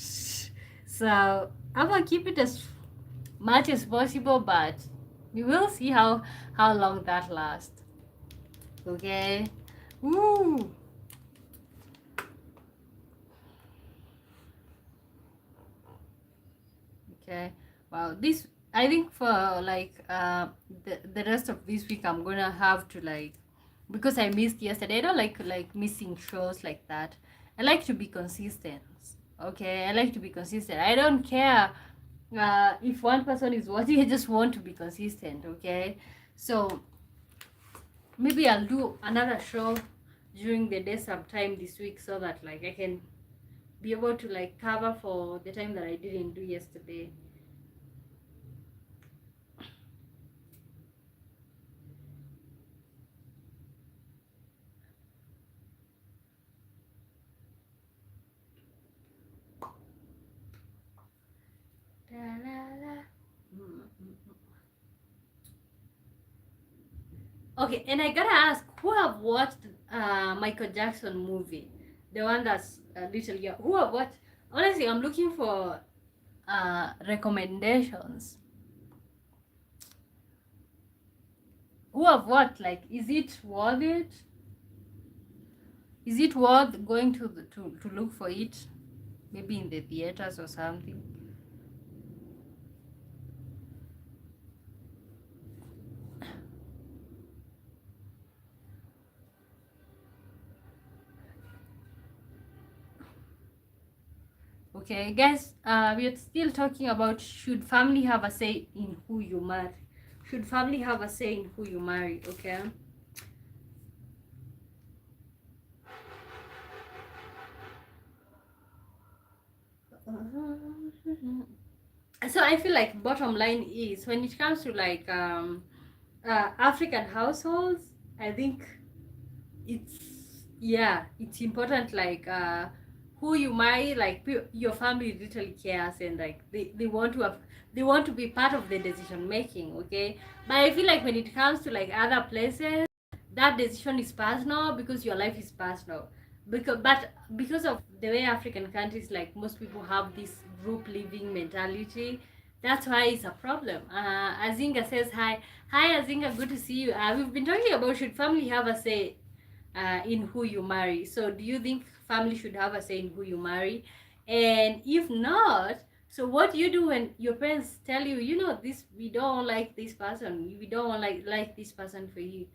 So I'm gonna keep it as much as possible, but we will see how long that lasts. Okay. Ooh. Okay. Wow. This, I think, for like the rest of this week I'm gonna have to like, because I missed yesterday. I don't like missing shows like that. I like to be consistent. Okay. I like to be consistent. I don't care if one person is watching. I just want to be consistent. Okay. So maybe I'll do another show during the day sometime this week, so that like I can be able to like cover for the time that I didn't do yesterday. La, la, la. Okay, and I gotta ask, who have watched Michael Jackson movie, the one that's little young? Who have watched? Honestly, I'm looking for recommendations. Who have watched? Like, is it worth it? Is it worth going to look for it? Maybe in the theaters or something. Okay, guys, we are still talking about, should family have a say in who you marry? Should family have a say in who you marry? Okay. So I feel like bottom line is, when it comes to like African households, I think it's, yeah, it's important, like who you marry, like your family literally cares, and like they want to have, they want to be part of the decision making. Okay, but I feel like when it comes to like other places, that decision is personal, because your life is personal. Because of the way African countries, like most people have this group living mentality, that's why it's a problem. Azinga says hi. Hi Azinga, good to see you. We've been talking about, should family have a say in who you marry. So do you think family should have a say in who you marry? And if not, so what do you do when your parents tell you, you know, this, we don't like this person, we don't like this person for you?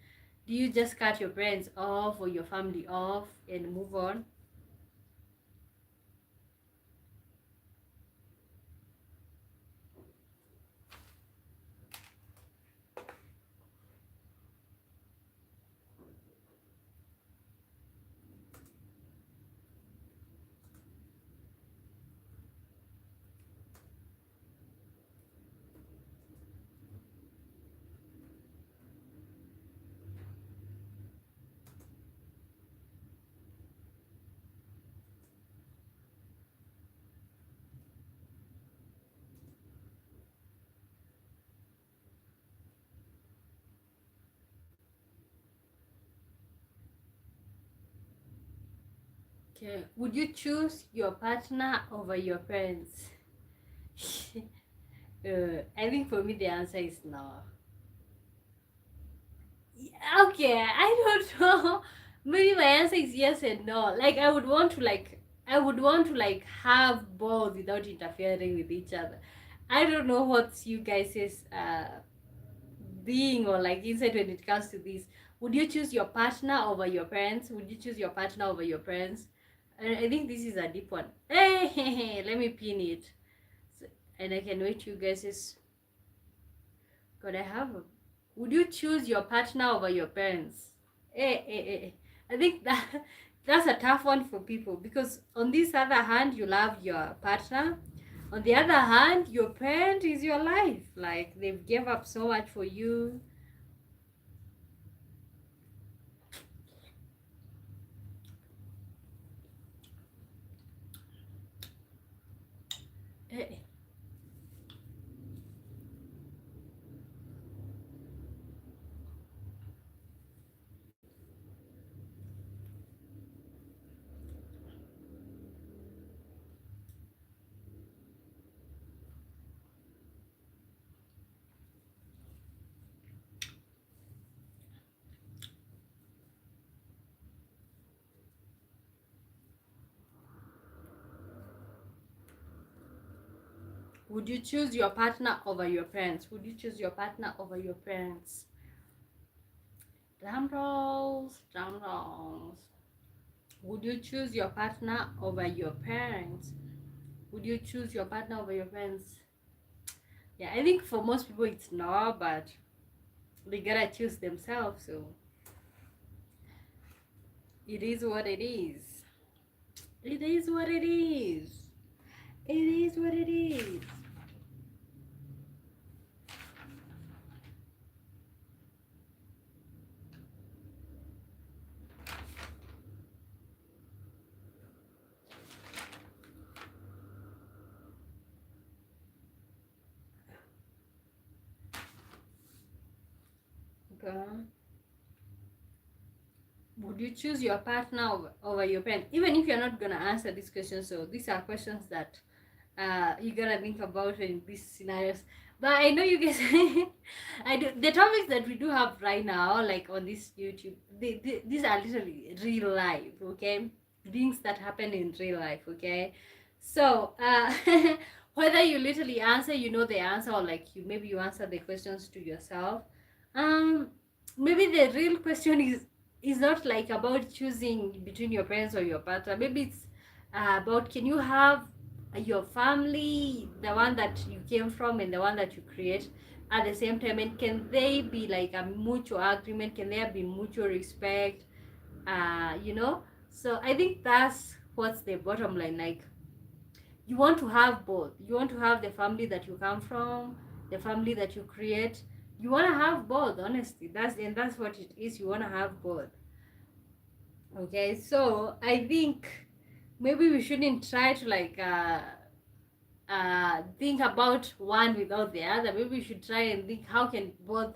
Do you just cut your parents off or your family off and move on? Okay. Would you choose your partner over your parents? I think for me the answer is no. Okay, I don't know. Maybe my answer is yes and no. Like I would want to like have both without interfering with each other. I don't know what's you guys' being or like insight when it comes to this. Would you choose your partner over your parents? Would you choose your partner over your parents? I think this is a deep one. Hey, let me pin it. So, and I can wait you guys' God, I have a... Would you choose your partner over your parents? I think that that's a tough one for people, because on this other hand, you love your partner. On the other hand, your parent is your life. Like, they've gave up so much for you. Eh, eh. Would you choose your partner over your parents? Would you choose your partner over your parents? Drum rolls, drum rolls. Would you choose your partner over your parents? Would you choose your partner over your parents? Yeah, I think for most people it's no, but they gotta choose themselves. So it is what it is. It is what it is. It is what it is. Okay. Would you choose your partner over your parents? Even if you're not gonna answer this question, so these are questions that you gotta think about in these scenarios. But I know you guys, I do the topics that we do have right now, like on this YouTube. These are literally real life, okay? Things that happen in real life, okay? So, whether you literally answer, you know the answer, or like you answer the questions to yourself. Um, Maybe the real question is not like about choosing between your parents or your partner. Maybe it's about, can you have your family, the one that you came from and the one that you create at the same time, and can they be like a mutual agreement? Can there be mutual respect? You know. So I think that's what's the bottom line. Like, you want to have both. You want to have the family that you come from, the family that you create. You want to have both, honestly. That's what it is. You want to have both. Okay, so I think maybe we shouldn't try to like think about one without the other. Maybe we should try and think, how can both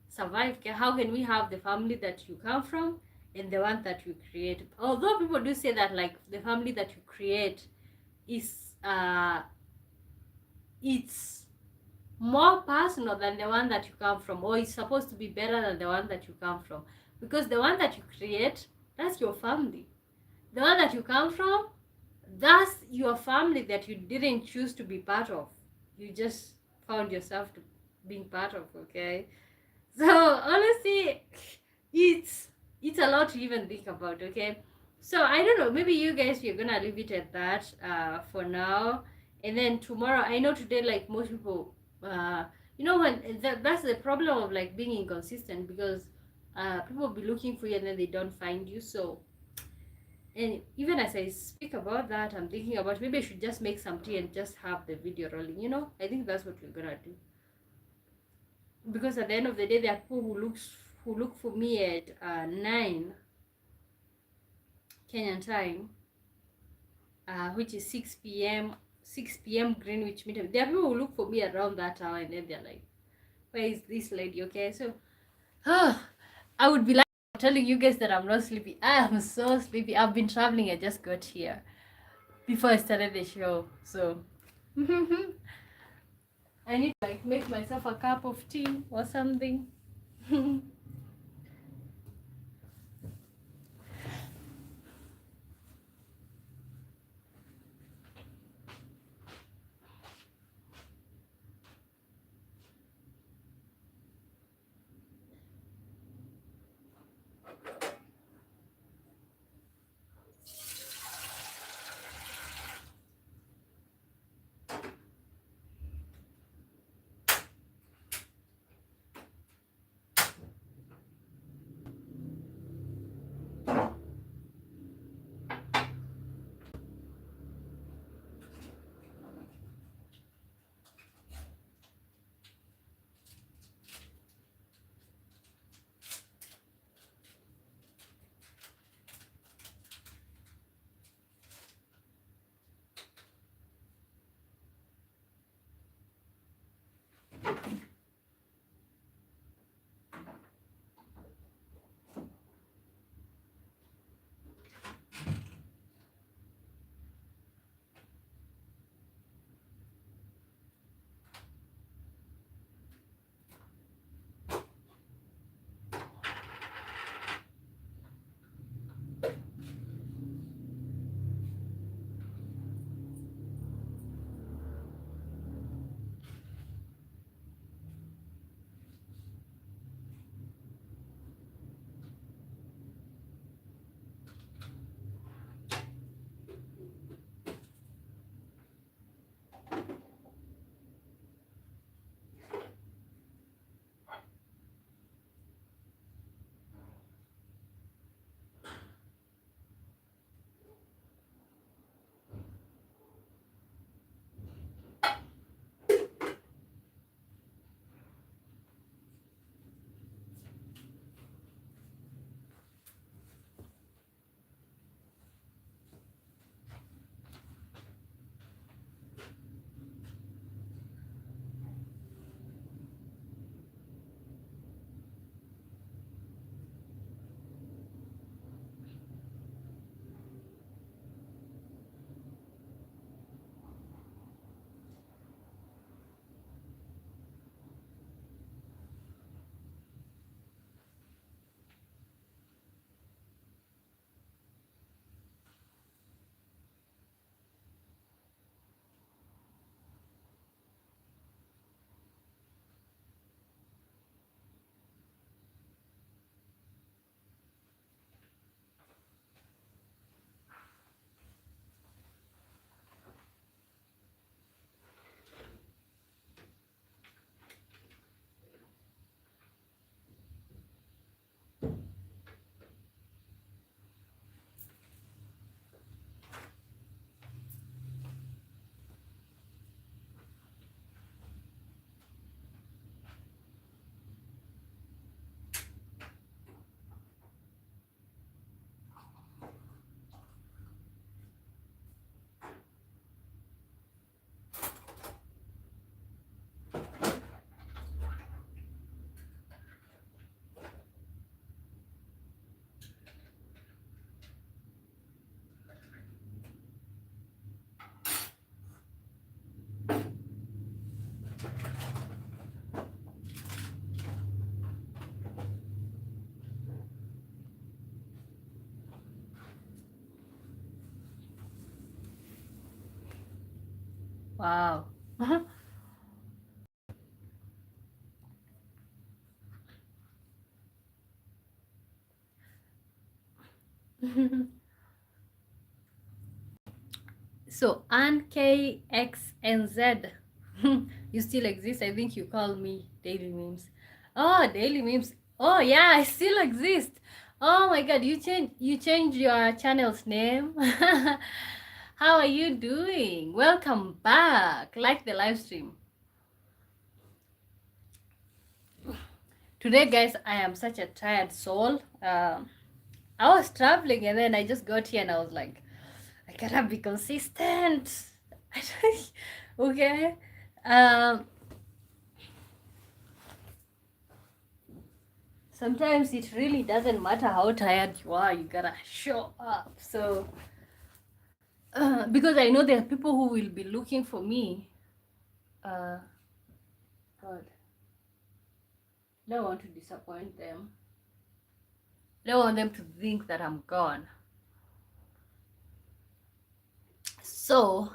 survive? How can we have the family that you come from and the one that you create? Although people do say that like the family that you create is it's more personal than the one that you come from, or it's supposed to be better than the one that you come from, because the one that you create, that's your family. The one that you come from, that's your family that you didn't choose to be part of. You just found yourself to being part of, okay? So honestly, it's it's a lot to even think about, okay? So I don't know, maybe you guys, you're gonna leave it at that for now. And then tomorrow, I know today, like most people, you know, when that's the problem of like being inconsistent, because people will be looking for you and then they don't find you. So, and even as I speak about that, I'm thinking about maybe I should just make some tea and just have the video rolling. You know, I think that's what we're gonna do. Because at the end of the day, there are people who look for me at 9 Kenyan time, which is 6 p.m. 6 p.m. Greenwich Mean Time. There are people who look for me around that hour, and then they're like, "Where is this lady?" Okay, so I would be like telling you guys that I'm not sleepy. I am so sleepy. I've been traveling. I just got here before I started the show, so I need to like make myself a cup of tea or something. Wow. So Ann KXNZ, you still exist? I think you call me Daily Memes. Oh, Daily Memes. Oh yeah, I still exist. Oh my god, you changed your channel's name. How are you doing? Welcome back. Like the live stream. Today, guys, I am such a tired soul. I was traveling and then I just got here and I was like, I gotta be consistent. Okay. Um, Sometimes it really doesn't matter how tired you are, you gotta show up. So, because I know there are people who will be looking for me. Uh, God, don't want to disappoint them. Don't want them to think that I'm gone. So,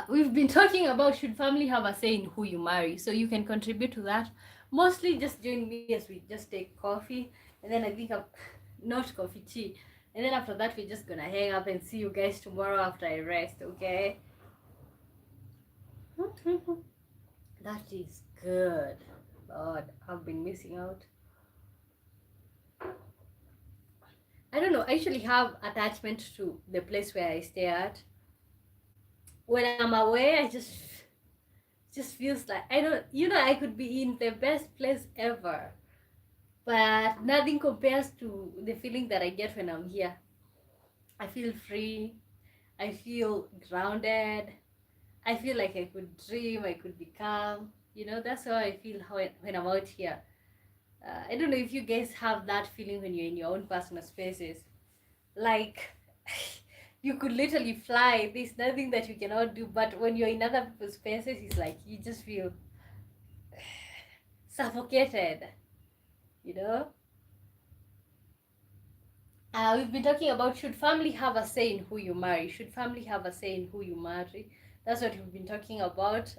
we've been talking about should family have a say in who you marry, so you can contribute to that. Mostly just join me as we just take coffee, and then I think I'm not coffee, tea, and then after that we're just gonna hang up and see you guys tomorrow after I rest. Okay. That is good. Lord, I've been missing out. I don't know, I actually have attachment to the place where I stay at. When I'm away, I just feels like I don't, I could be in the best place ever, but nothing compares to the feeling that I get when I'm here. I feel free, I feel grounded, I feel like I could dream, I could be calm. That's how I feel when I'm out here. I don't know if you guys have that feeling when you're in your own personal spaces. Like, you could literally fly, there's nothing that you cannot do, but when you're in other people's spaces, it's like you just feel suffocated, you know? We've been talking about should family have a say in who you marry? Should family have a say in who you marry? That's what we've been talking about.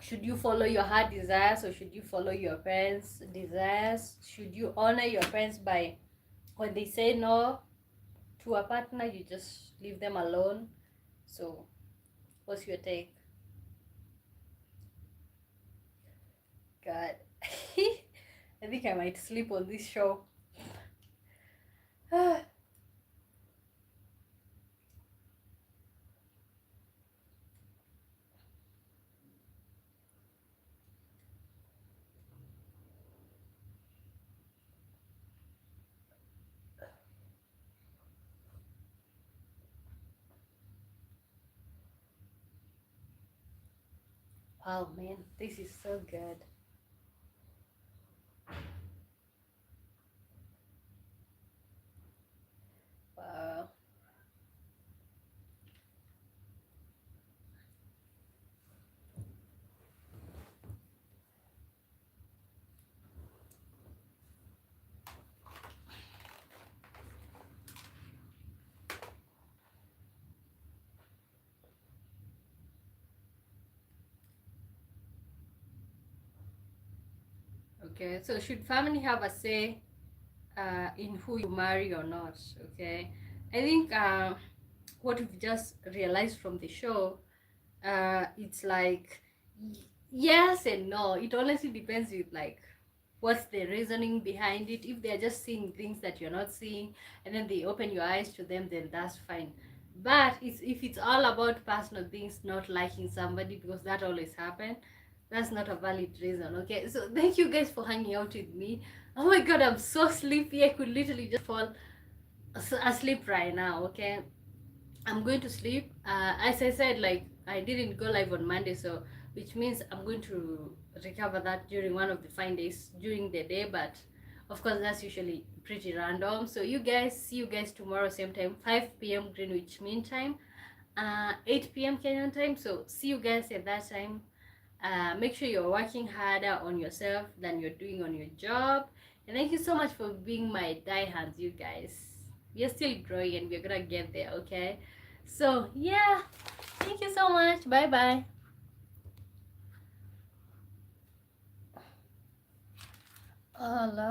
Should you follow your heart desires or should you follow your parents' desires? Should you honor your parents by when they say no to a partner, you just leave them alone? So, what's your take? God, I think I might sleep on this show. Oh man, this is so good. Wow. Okay, so should family have a say in who you marry or not? Okay, I think what we've just realized from the show, it's like yes and no. It honestly depends with like what's the reasoning behind it. If they're just seeing things that you're not seeing and then they open your eyes to them, then that's fine. But if it's all about personal things, not liking somebody, because that always happens, that's not a valid reason. Okay, so thank you guys for hanging out with me. Oh my god, I'm so sleepy, I could literally just fall asleep right now. Okay, I'm going to sleep. As I said, like I didn't go live on Monday, so which means I'm going to recover that during one of the fine days during the day. But of course, that's usually pretty random. So see you guys tomorrow, same time, 5 p.m. Greenwich Mean Time, 8 p.m. Kenyan time. So see you guys at that time. Make sure you're working harder on yourself than you're doing on your job. And thank you so much for being my diehards, you guys. we are still growing and we're gonna get there. Okay, so yeah, thank you so much. Bye bye.